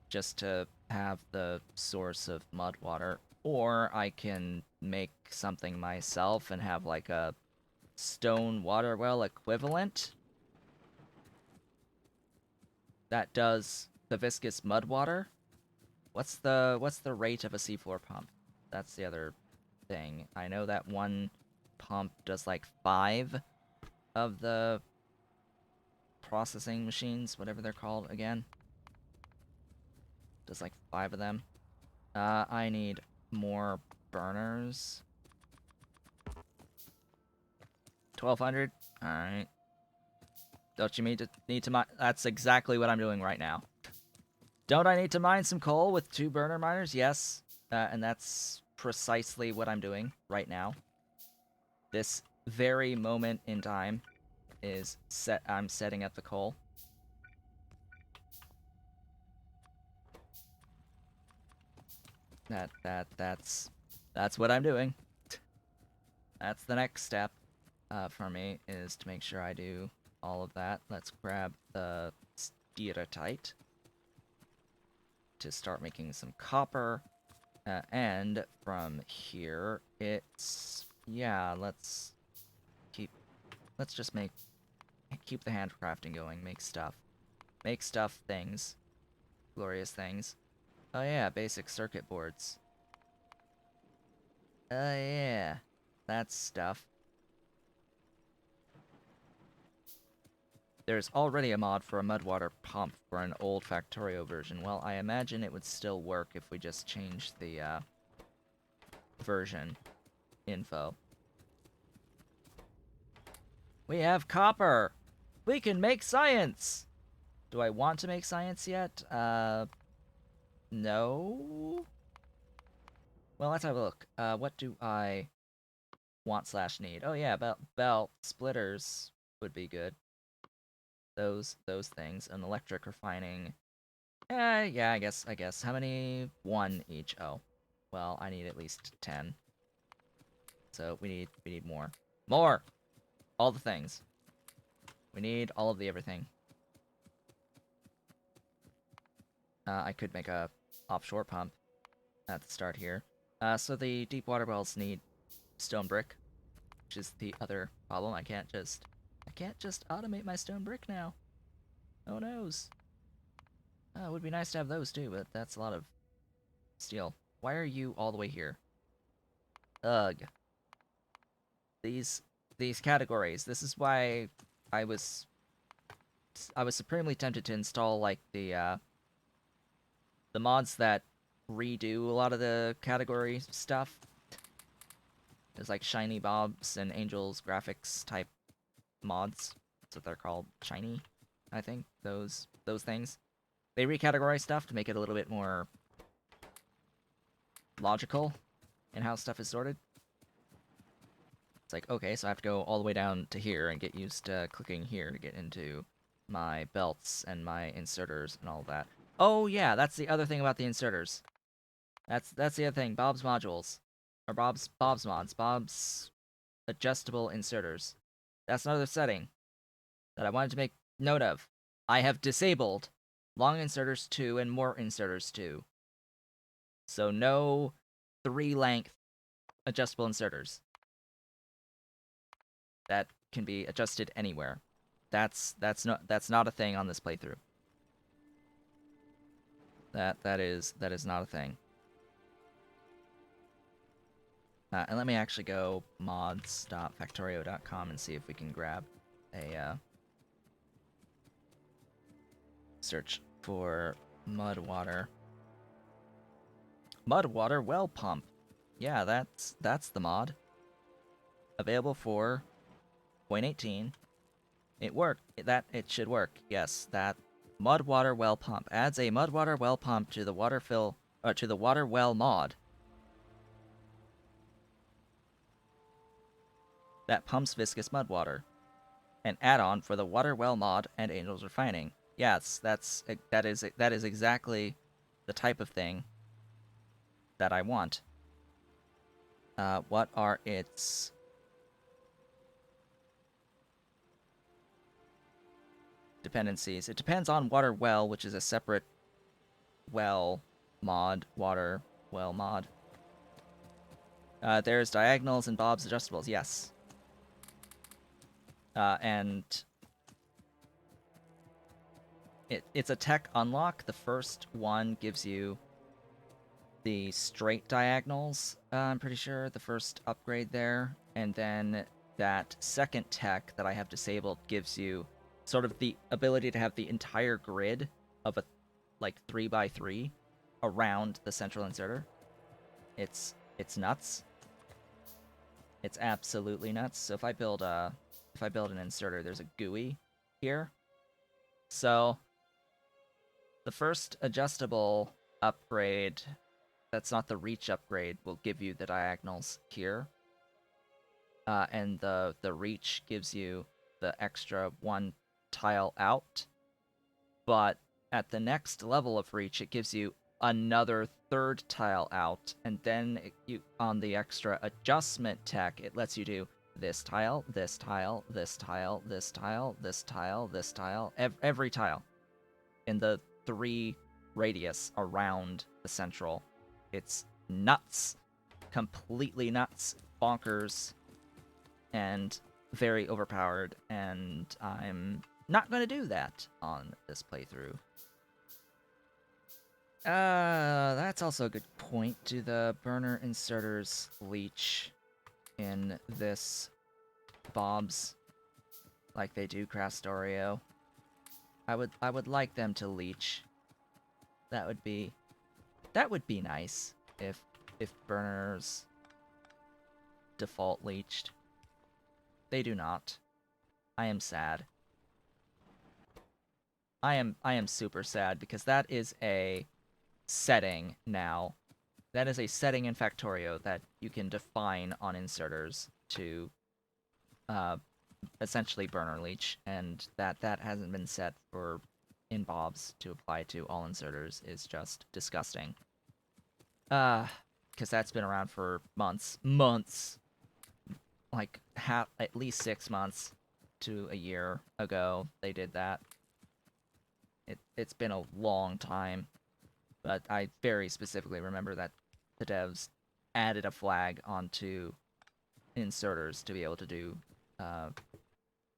Speaker 1: just to have the source of mud water. Or I can make something myself and have like a stone water well equivalent that does the viscous mud water. What's the rate of a seafloor pump? That's the other thing. I know that one pump does like 5 of the processing machines, whatever they're called again. There's like 5 of them. I need more burners. 1,200? Alright. Don't you need to mine? That's exactly what I'm doing right now. Don't I need to mine some coal with 2 burner miners? Yes. And that's precisely what I'm doing right now. This very moment in time is I'm setting up the coal. That's what I'm doing. That's the next step for me, is to make sure I do all of that. Let's grab the steatite to start making some copper. And from here, it's... yeah, let's just keep the handcrafting going, make stuff. Make stuff, things. Glorious things. Oh yeah, basic circuit boards. Oh yeah, that's stuff. There's already a mod for a mudwater pump for an old Factorio version. Well, I imagine it would still work if we just changed the version info. We have copper! We can make science! Do I want to make science yet? No? Well, let's have a look. What do I want/need? Oh yeah, belt splitters would be good. Those things. An electric refining. Yeah, I guess. How many? 1 each. Oh. Well, I need at least 10. So we need more. More! All the things. We need all of the everything. I could make a offshore pump at the start here. So the deep water wells need stone brick, which is the other problem. I can't just automate my stone brick now. Oh noes. It would be nice to have those too, but that's a lot of steel. Why are you all the way here? Ugh. These categories. This is why I was supremely tempted to install like the mods that redo a lot of the category stuff. There's like Shiny Bobs and Angels graphics type mods. That's what they're called. Shiny, I think. Those things. They recategorize stuff to make it a little bit more logical in how stuff is sorted. It's like, okay, so I have to go all the way down to here and get used to clicking here to get into my belts and my inserters and all that. Oh yeah, that's the other thing about the inserters. That's the other thing. Bob's modules. Or Bob's mods. Bob's adjustable inserters. That's another setting that I wanted to make note of. I have disabled long inserters 2 and more inserters 2. So no 3-length adjustable inserters that can be adjusted anywhere. That's not a thing on this playthrough. That is not a thing. And let me actually go mods.factorio.com and see if we can grab a search for mudwater. Mudwater well pump. Yeah, that's the mod. Available for 0.18. It worked. It should work. Yes, that mudwater well pump adds a mudwater well pump to the water well mod. That pumps viscous mudwater. An add-on for the water well mod and Angels Refining. Yes, that is exactly the type of thing that I want. What are its dependencies? It depends on water well, which is a separate well mod, water well mod. There's diagonals and Bob's adjustables, yes. And it's a tech unlock. The first one gives you the straight diagonals, I'm pretty sure, the first upgrade there. And then that second tech that I have disabled gives you sort of the ability to have the entire grid of a, like, 3x3 around the central inserter. It's nuts. It's absolutely nuts. So if I build an inserter, there's a GUI here. So the first adjustable upgrade that's not the reach upgrade will give you the diagonals here. And the reach gives you the extra one tile out. But at the next level of reach, it gives you another third tile out, and then on the extra adjustment tech, it lets you do this tile, this tile, this tile, this tile, this tile, this tile, every tile in the 3 radius around the central. It's nuts. Completely nuts, bonkers, and very overpowered, and I'm not going to do that on this playthrough. That's also a good point. Do the burner inserters leach in this Bob's like they do Crastorio? I would like them to leach. That would be nice if burners default leached. They do not. I am sad. I am super sad because that is a setting now. That is a setting in Factorio that you can define on inserters to essentially burner leach, and that hasn't been set for in Bob's to apply to all inserters is just disgusting. Because that's been around for months, like at least 6 months to a year ago they did that. It's been a long time, but I very specifically remember that the devs added a flag onto inserters to be able to do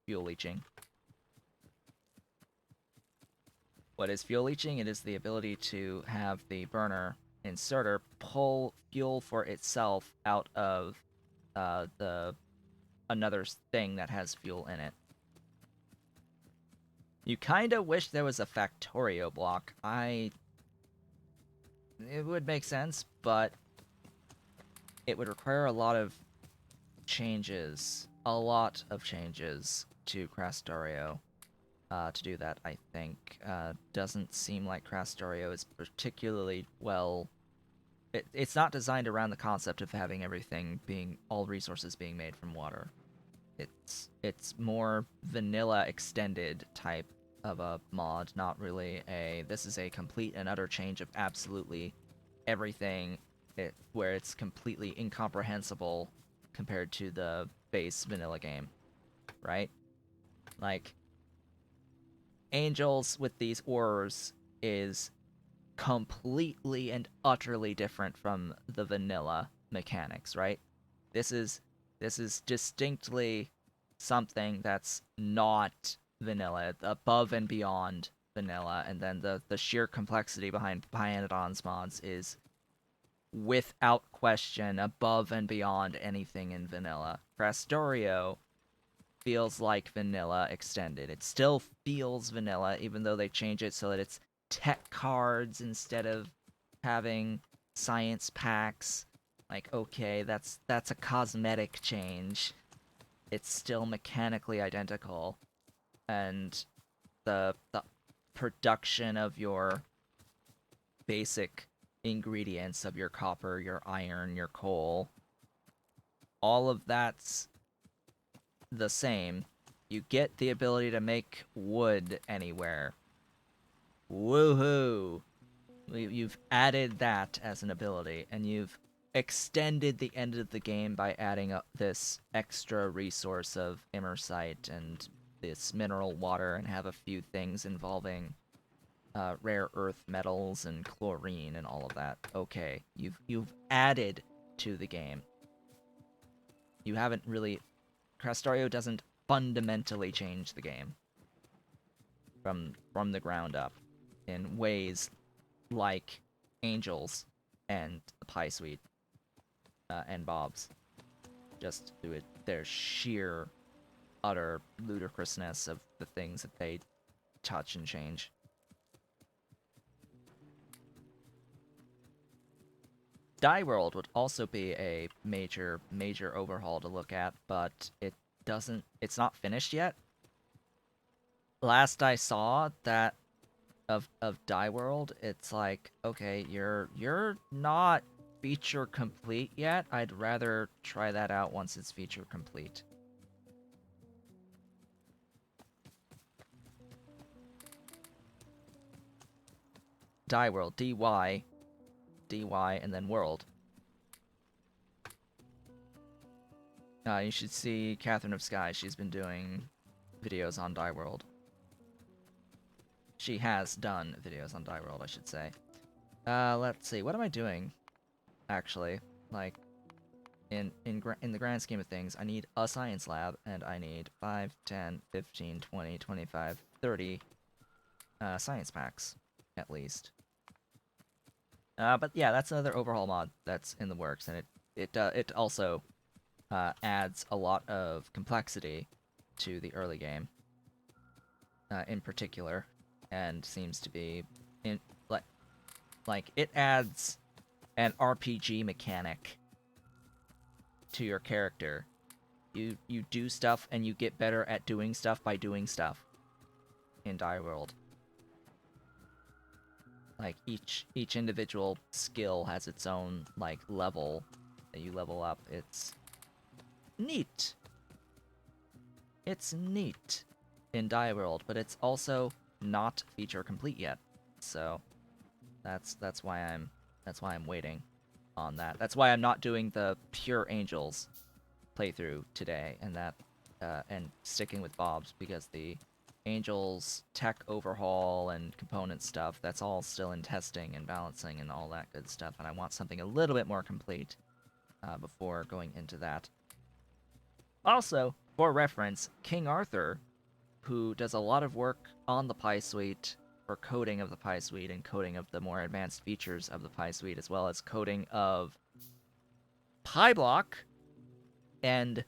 Speaker 1: fuel leaching. What is fuel leaching? It is the ability to have the burner inserter pull fuel for itself out of another thing that has fuel in it. You kinda wish there was a Factorio block. It would make sense, but it would require a lot of changes. A lot of changes to Crastorio to do that, I think. Doesn't seem like Crastorio is particularly well... It's not designed around the concept of having all resources being made from water. It's more vanilla extended type of a mod, not really this is a complete and utter change of absolutely everything, where it's completely incomprehensible compared to the base vanilla game, right? Like, Angels with these ores is completely and utterly different from the vanilla mechanics, right? This is distinctly something that's not vanilla, above and beyond vanilla, and then the sheer complexity behind Pyanodon's mods is without question above and beyond anything in vanilla. Crastorio feels like vanilla extended. It still feels vanilla, even though they change it so that it's tech cards instead of having science packs. Like, okay, that's a cosmetic change. It's still mechanically identical, and the production of your basic ingredients of your copper, your iron, your coal, all of that's the same. You get the ability to make wood anywhere. Woohoo! You've added that as an ability, and you've extended the end of the game by adding this extra resource of immersite and this mineral water, and have a few things involving rare earth metals and chlorine and all of that. Okay, you've added to the game. You haven't really... Crastorio doesn't fundamentally change the game from the ground up in ways like Angels and the Pie Suite and Bob's. Just do it. Their sheer, utter ludicrousness of the things that they touch and change. Die World would also be a major overhaul to look at, but it's not finished yet. Last I saw that of Die World, it's like, okay, you're not feature complete yet. I'd rather try that out once it's feature complete. Die World, DY, and then World. You should see Catherine of Sky. She's been doing videos on Die World. She has done videos on Die World, I should say. Let's see. What am I doing? Actually, like, in the grand scheme of things, I need a science lab, and I need 5, 10, 15, 20, 25, 30 science packs, at least. But yeah, that's another overhaul mod that's in the works, and it also adds a lot of complexity to the early game, in particular, and seems to be like it adds an RPG mechanic to your character. You do stuff and you get better at doing stuff by doing stuff in Die World. Like each individual skill has its own like level that you level up. It's neat. It's neat in Die World, but it's also not feature complete yet. So that's why I'm waiting on that. That's why I'm not doing the pure Angels playthrough today, and sticking with Bob's, because the Angels tech overhaul and component stuff, that's all still in testing and balancing and all that good stuff, and I want something a little bit more complete before going into that. Also, for reference, King Arthur, who does a lot of work on the Pi Suite for coding of the Pi Suite and coding of the more advanced features of the Pi Suite, as well as coding of PyBlock and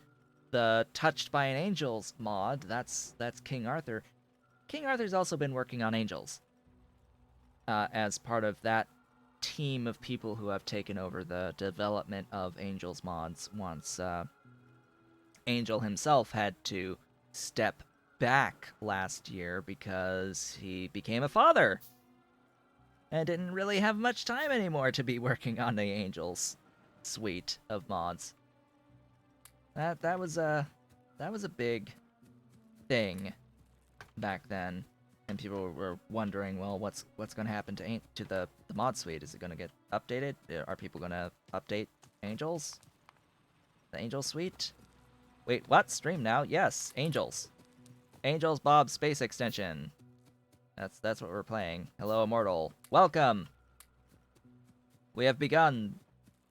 Speaker 1: the Touched by an Angels mod. That's King Arthur. King Arthur's also been working on Angels as part of that team of people who have taken over the development of Angels mods once Angel himself had to step back last year because he became a father and didn't really have much time anymore to be working on the Angels suite of mods. That was a big thing back then, and people were wondering, well, what's going to happen to the mod suite? Is it going to get updated? Are people going to update Angels? The Angel suite? Wait, what? Stream now? Yes, Angels. Angels Bob Space Extension. That's what we're playing. Hello, Immortal. Welcome. We have begun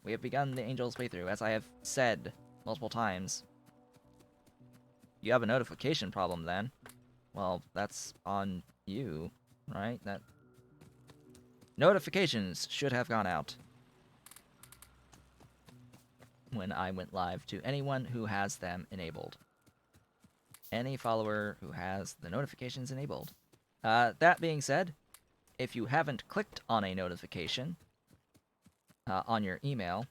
Speaker 1: the Angels playthrough, as I have said multiple times. You have a notification problem then. Well, that's on you, right? That notifications should have gone out when I went live to anyone who has them enabled. Any follower who has the notifications enabled. That being said, if you haven't clicked on a notification on your email,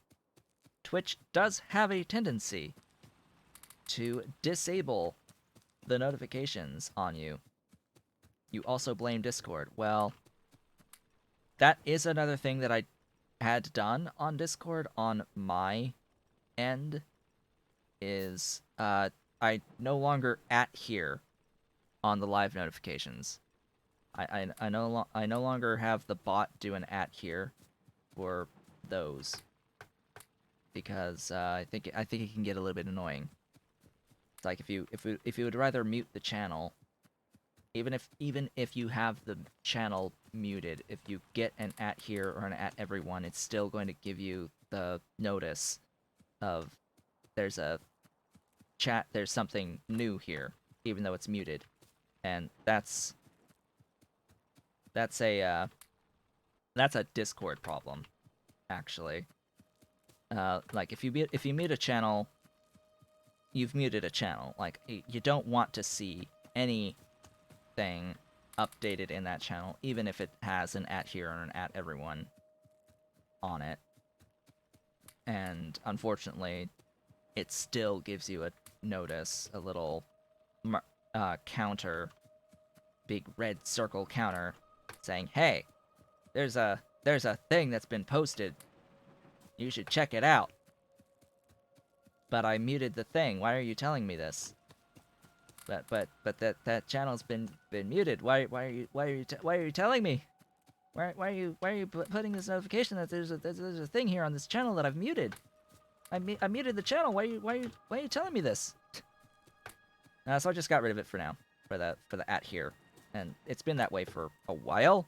Speaker 1: Twitch does have a tendency to disable the notifications on you. You also blame Discord. Well, that is another thing that I had done on Discord on my end, is I no longer adhere on the live notifications. I no longer have the bot do an adhere for those, because I think it can get a little bit annoying. It's like if you would rather mute the channel, even if you have the channel muted, if you get an @here or an @everyone, it's still going to give you the notice of there's something new here, even though it's muted, and that's a Discord problem, actually. Like if you mute a channel, you've muted a channel. Like, you don't want to see anything updated in that channel, even if it has an @here or an @everyone on it. And unfortunately, it still gives you a notice, a little counter, big red circle counter, saying, "Hey, there's a thing that's been posted. You should check it out." But I muted the thing. Why are you telling me this? But that channel's been muted. Why are you telling me? Why are you putting this notification that there's a thing here on this channel that I've muted? I muted the channel. Why are you telling me this? So I just got rid of it for now, for the at here, and it's been that way for a while.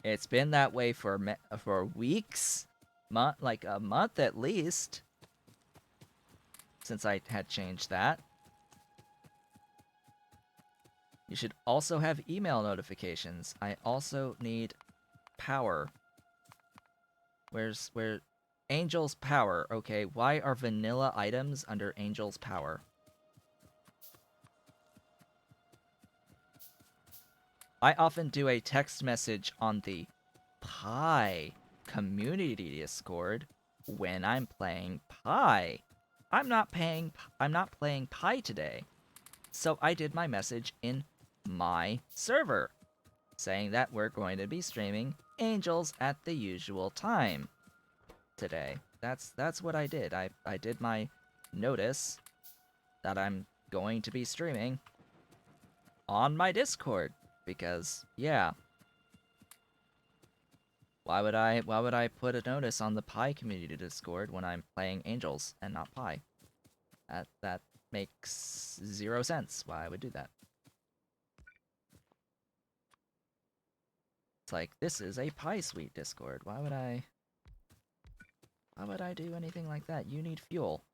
Speaker 1: It's been that way for weeks, like a month at least, since I had changed that. You should also have email notifications. I also need power. Where Angel's power? Okay, why are vanilla items under Angel's power? I often do a text message on the Pi community Discord when I'm playing Pi. I'm not playing Pi today. So I did my message in my server, saying that we're going to be streaming Angels at the usual time today. That's what I did. I did my notice that I'm going to be streaming on my Discord, because yeah. Why would I put a notice on the Pi community Discord when I'm playing Angels and not Pi? That makes 0 sense why I would do that. It's like, this is a Pi Suite Discord. Why would I do anything like that? You need fuel.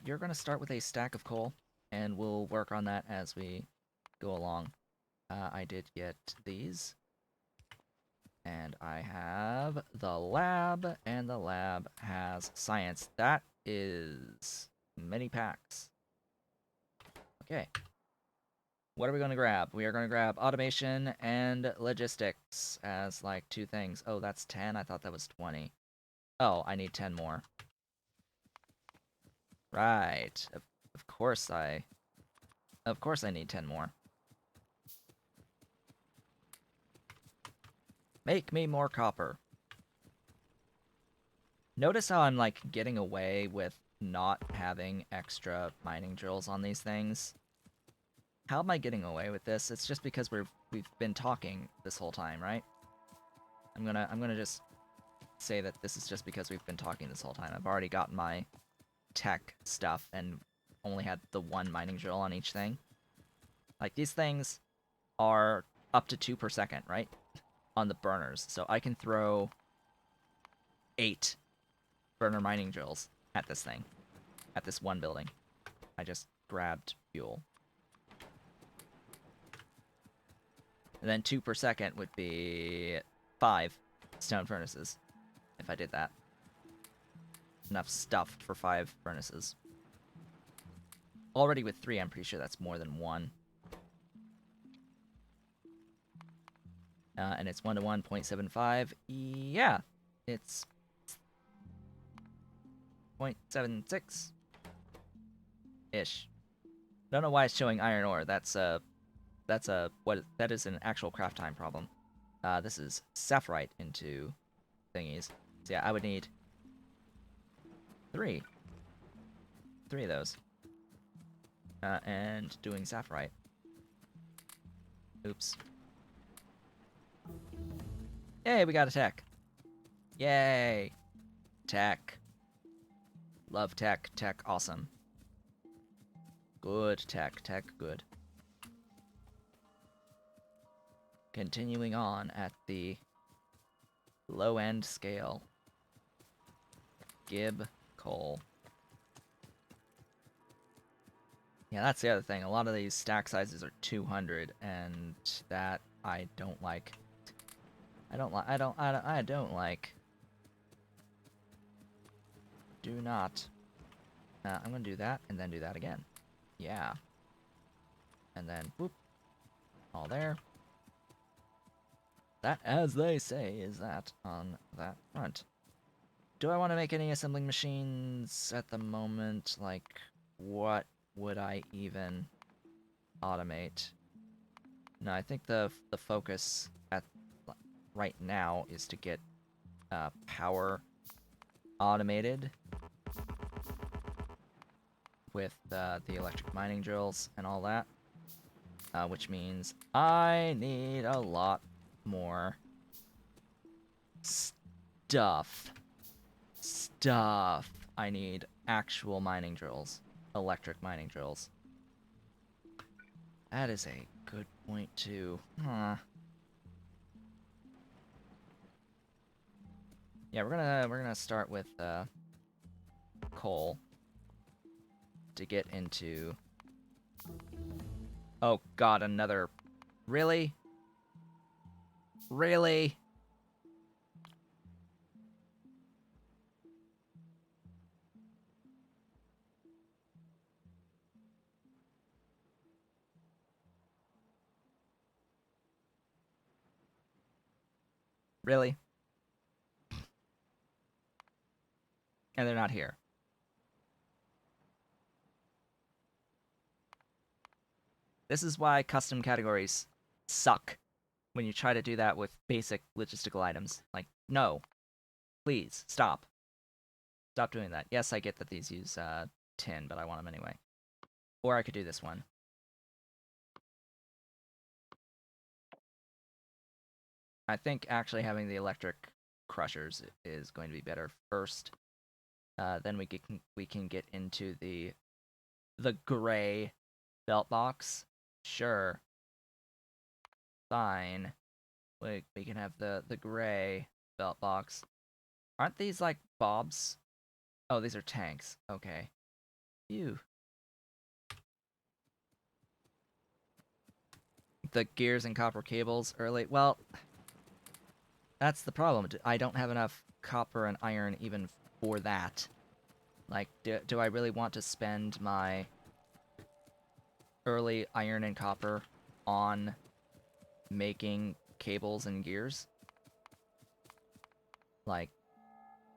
Speaker 1: You're gonna start with a stack of coal, and we'll work on that as we go along. I did get these. And I have the lab, and the lab has science. That is many packs. Okay. What are we going to grab? We are going to grab automation and logistics as, like, 2 things. Oh, that's 10? I thought that was 20. Oh, I need 10 more. Right. Of course I need 10 more. Make me more copper. Notice how I'm, like, getting away with not having extra mining drills on these things? How am I getting away with this? It's just because we've been talking this whole time, right? I'm gonna just say that this is just because we've been talking this whole time. I've already gotten my tech stuff and only had the 1 mining drill on each thing. Like, these things are up to 2 per second, right? On the burners. So I can throw 8 burner mining drills at this thing. At this one building. I just grabbed fuel. And then 2 per second would be 5 stone furnaces, if I did that. Enough stuff for 5 furnaces. Already with 3, I'm pretty sure that's more than 1. And it's 1 to 1, 0.75. Yeah, it's 0.76-ish. Don't know why it's showing iron ore. That is an actual craft time problem. This is sapphirite into thingies. So yeah, I would need 3 of those. And doing sapphirite. Oops. Yay, we got a tech. Yay. Tech. Love tech. Tech, awesome. Good tech. Tech, good. Continuing on at the low-end scale. Gib coal. Yeah, that's the other thing. A lot of these stack sizes are 200, and that I don't like. I don't like. Do not. I'm gonna do that, and then do that again. Yeah. And then, boop. All there. That, as they say, is that on that front. do I want to make any assembling machines at the moment? Like, what would I even automate? No, I think the focus at right now is to get power automated with the electric mining drills and all that, which means I need a lot more stuff. I need actual mining drills, electric mining drills. That is a good point too. Huh. Yeah, we're gonna start with coal to get into. Oh God, another. Really? Really? Really? And they're not here. This is why custom categories suck when you try to do that with basic logistical items. Like, no. Please, stop. Stop doing that. Yes, I get that these use tin, but I want them anyway. Or I could do this one. I think actually having the electric crushers is going to be better first. Then we can get into the gray belt box. Sure. Fine. We can have the gray belt box. Aren't these like bobs? Oh, these are tanks. Okay. Phew. The gears and copper cables early. Well, that's the problem. I don't have enough copper and iron even for that. Like, do I really want to spend my early iron and copper on making cables and gears? Like,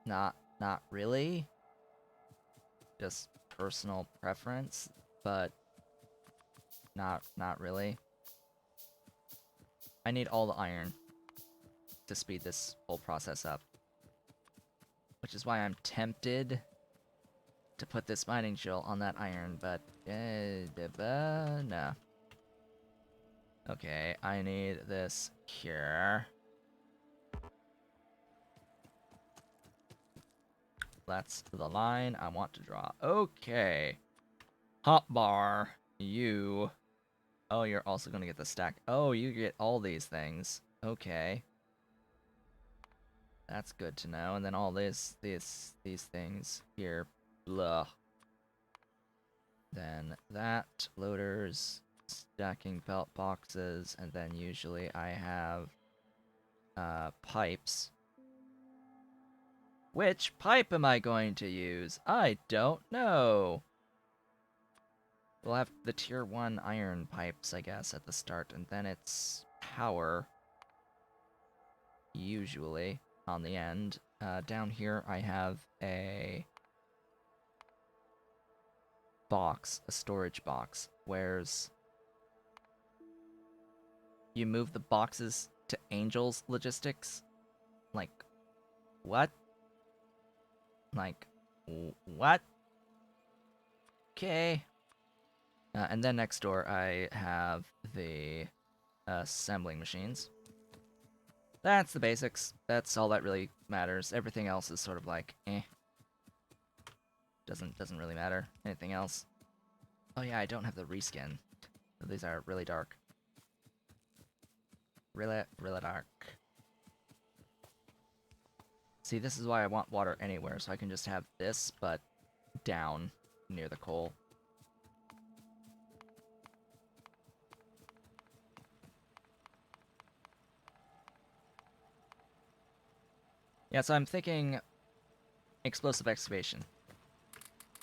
Speaker 1: not really. Just personal preference, but not really. I need all the iron to speed this whole process up. Which is why I'm tempted to put this mining drill on that iron, but no. Okay, I need this here. That's the line I want to draw. Okay. Hotbar, you. Oh, you're also gonna get the stack. Oh, you get all these things. Okay. That's good to know. And then all these things here. Blah. Then that, loaders, stacking belt boxes, and then usually I have pipes. Which pipe am I going to use? I don't know. We'll have the tier 1 iron pipes, I guess, at the start, and then it's power, usually, on the end. Down here I have a box, a storage box, where's you move the boxes to Angel's logistics? Like, what? Like, what? Okay. And then next door I have the assembling machines. That's the basics. That's all that really matters. Everything else is sort of like, eh. Doesn't really matter. Anything else? Oh yeah, I don't have the reskin. These are really dark. Really dark. See, this is why I want water anywhere, so I can just have this, but down near the coal. Yeah, so I'm thinking explosive excavation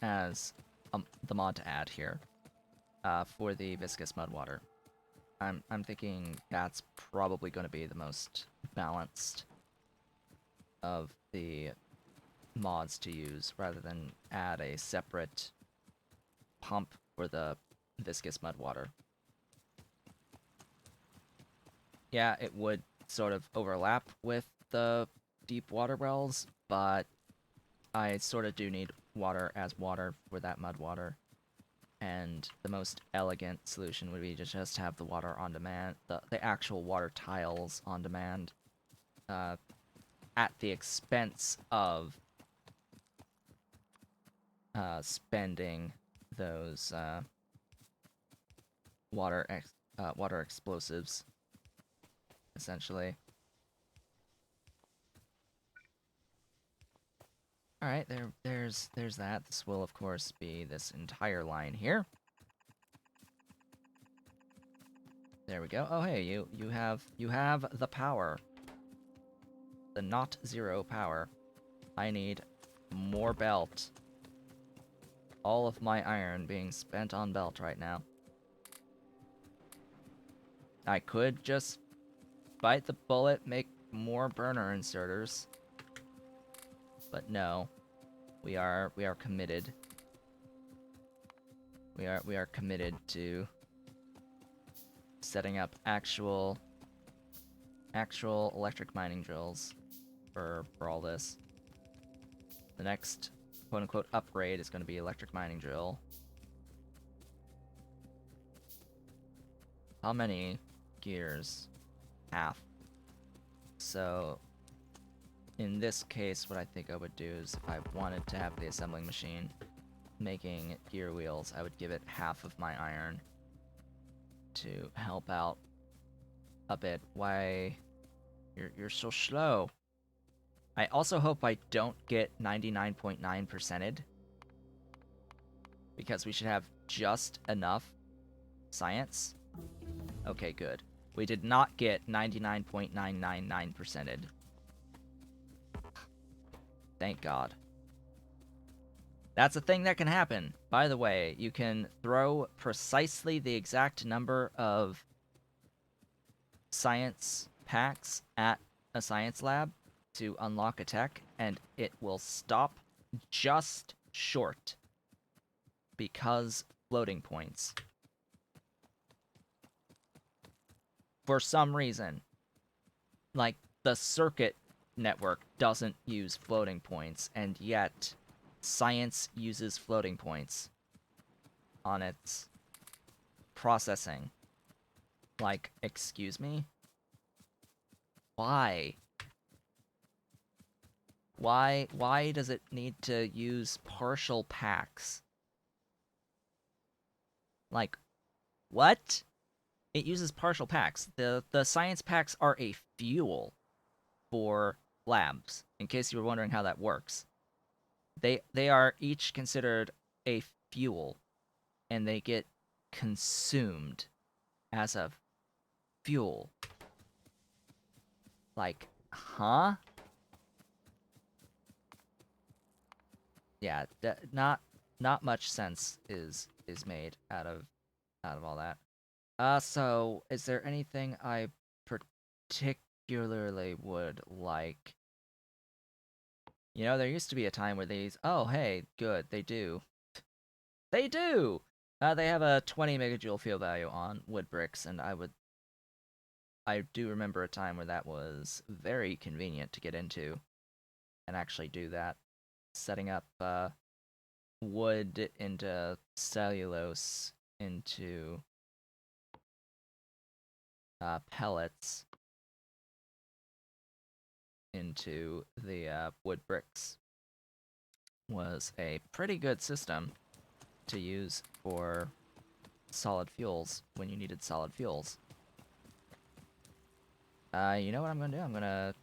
Speaker 1: as the mod to add here for the viscous mud water. I'm thinking that's probably going to be the most balanced of the mods to use rather than add a separate pump for the viscous mud water. Yeah, it would sort of overlap with the deep water wells, but I sort of do need water as water for that mud water. And the most elegant solution would be to just have the water on demand, the actual water tiles on demand, at the expense of spending those water explosives, essentially. All right, there's that. This will of course be this entire line here. There we go. Oh hey, you have the power. The not zero power. I need more belt. All of my iron being spent on belt right now. I could just bite the bullet, make more burner inserters. But no. We are committed. We are committed to setting up actual electric mining drills for all this. The next quote-unquote upgrade is going to be electric mining drill. How many gears? Half. So in this case, what I think I would do is if I wanted to have the assembling machine making gear wheels, I would give it half of my iron to help out a bit. Why? You're so slow. I also hope I don't get 99.9%ed, because we should have just enough science. Okay, good. We did not get 99.999%ed. Thank God. That's a thing that can happen. By the way, you can throw precisely the exact number of science packs at a science lab to unlock a tech, and it will stop just short because floating points. For some reason. Like, the circuit network doesn't use floating points, and yet science uses floating points on its processing. Like, excuse me? Why? Why does it need to use partial packs? Like, what? It uses partial packs. The science packs are a fuel for labs, in case you were wondering how that works. They are each considered a fuel, and they get consumed as a fuel. Like, huh? Yeah, not much sense is made out of all that. So is there anything I particularly would like? You know, there used to be a time where these. Oh, hey, good, they do. They do. They have a 20 megajoule fuel value on wood bricks, and I do remember a time where that was very convenient to get into and actually do that. Setting up wood into cellulose into pellets into the wood bricks was a pretty good system to use for solid fuels when you needed solid fuels. You know what I'm gonna do? I'm gonna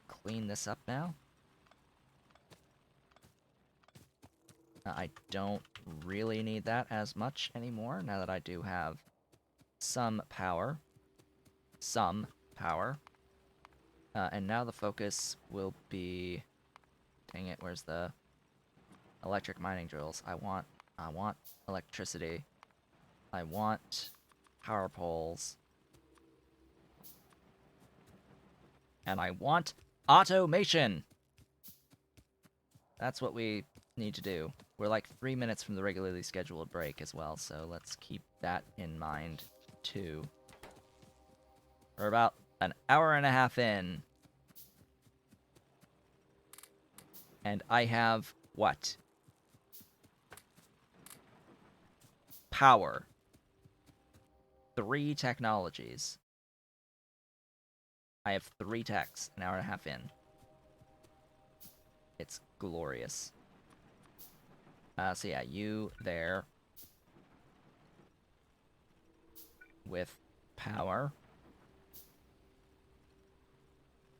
Speaker 1: clean this up now. I don't really need that as much anymore now that I do have some power. And now the focus will be... Dang it, where's the electric mining drills? I want electricity. I want power poles. And I want automation! That's what we need to do. We're like 3 minutes from the regularly scheduled break as well, so let's keep that in mind, too. We're about an hour and a half in. And I have what? Power. 3 technologies. I have 3 techs, an hour and a half in. It's glorious. So yeah, you there. With power.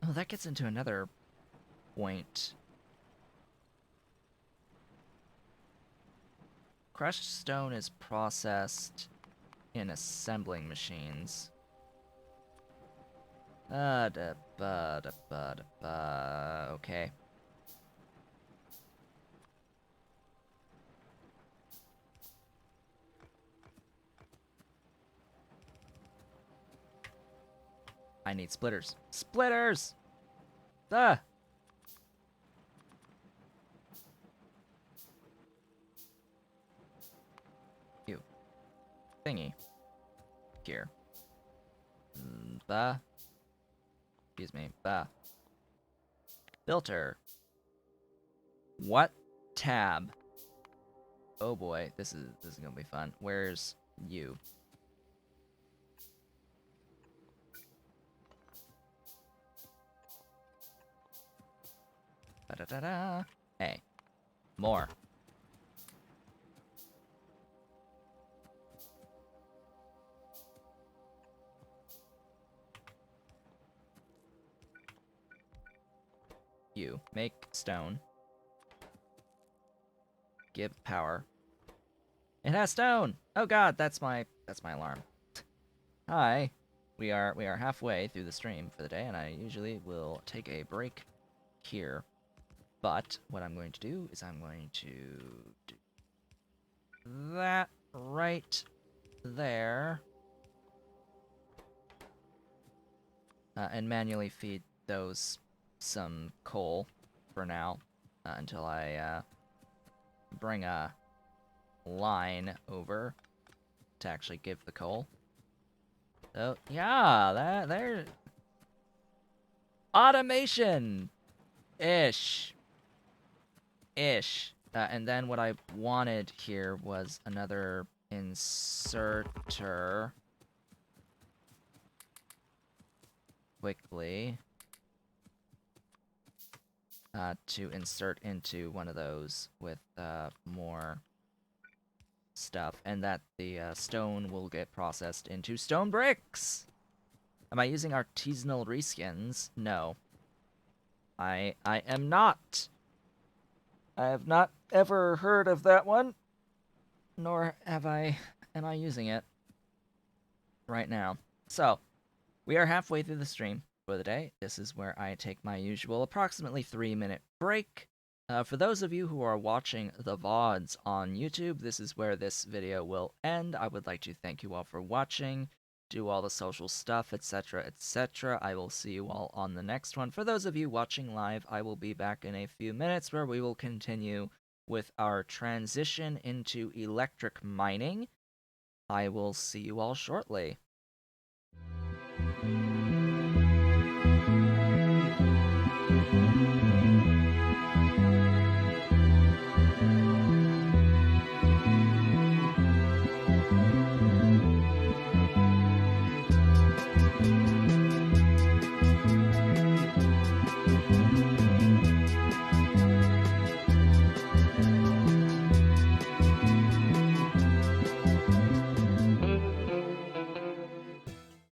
Speaker 1: Oh, that gets into another point. Crushed stone is processed in assembling machines. Okay. I need splitters. Splitters! Ah! You. Thingy. Here. Excuse me. Filter. What tab? Oh boy, this is gonna be fun. Where's you? Da-da-da-da. Hey. More. You. Make stone. Give power. It has stone! Oh god, that's my alarm. Hi. We are halfway through the stream for the day, and I usually will take a break here. But what I'm going to do is I'm going to do that right there. And manually feed those some coal for now until I bring a line over to actually give the coal. So yeah, that there automation ish. And then what I wanted here was another inserter. Quickly. To insert into one of those with more stuff. And that the stone will get processed into stone bricks! Am I using artisanal reskins? No. I am not! I have not ever heard of that one, nor am I using it right now. So, we are halfway through the stream for the day. This is where I take my usual approximately 3-minute break. For those of you who are watching the VODs on YouTube, this is where this video will end. I would like to thank you all for watching. Do all the social stuff, etc., etc. I will see you all on the next one. For those of you watching live, I will be back in a few minutes where we will continue with our transition into electric mining. I will see you all shortly.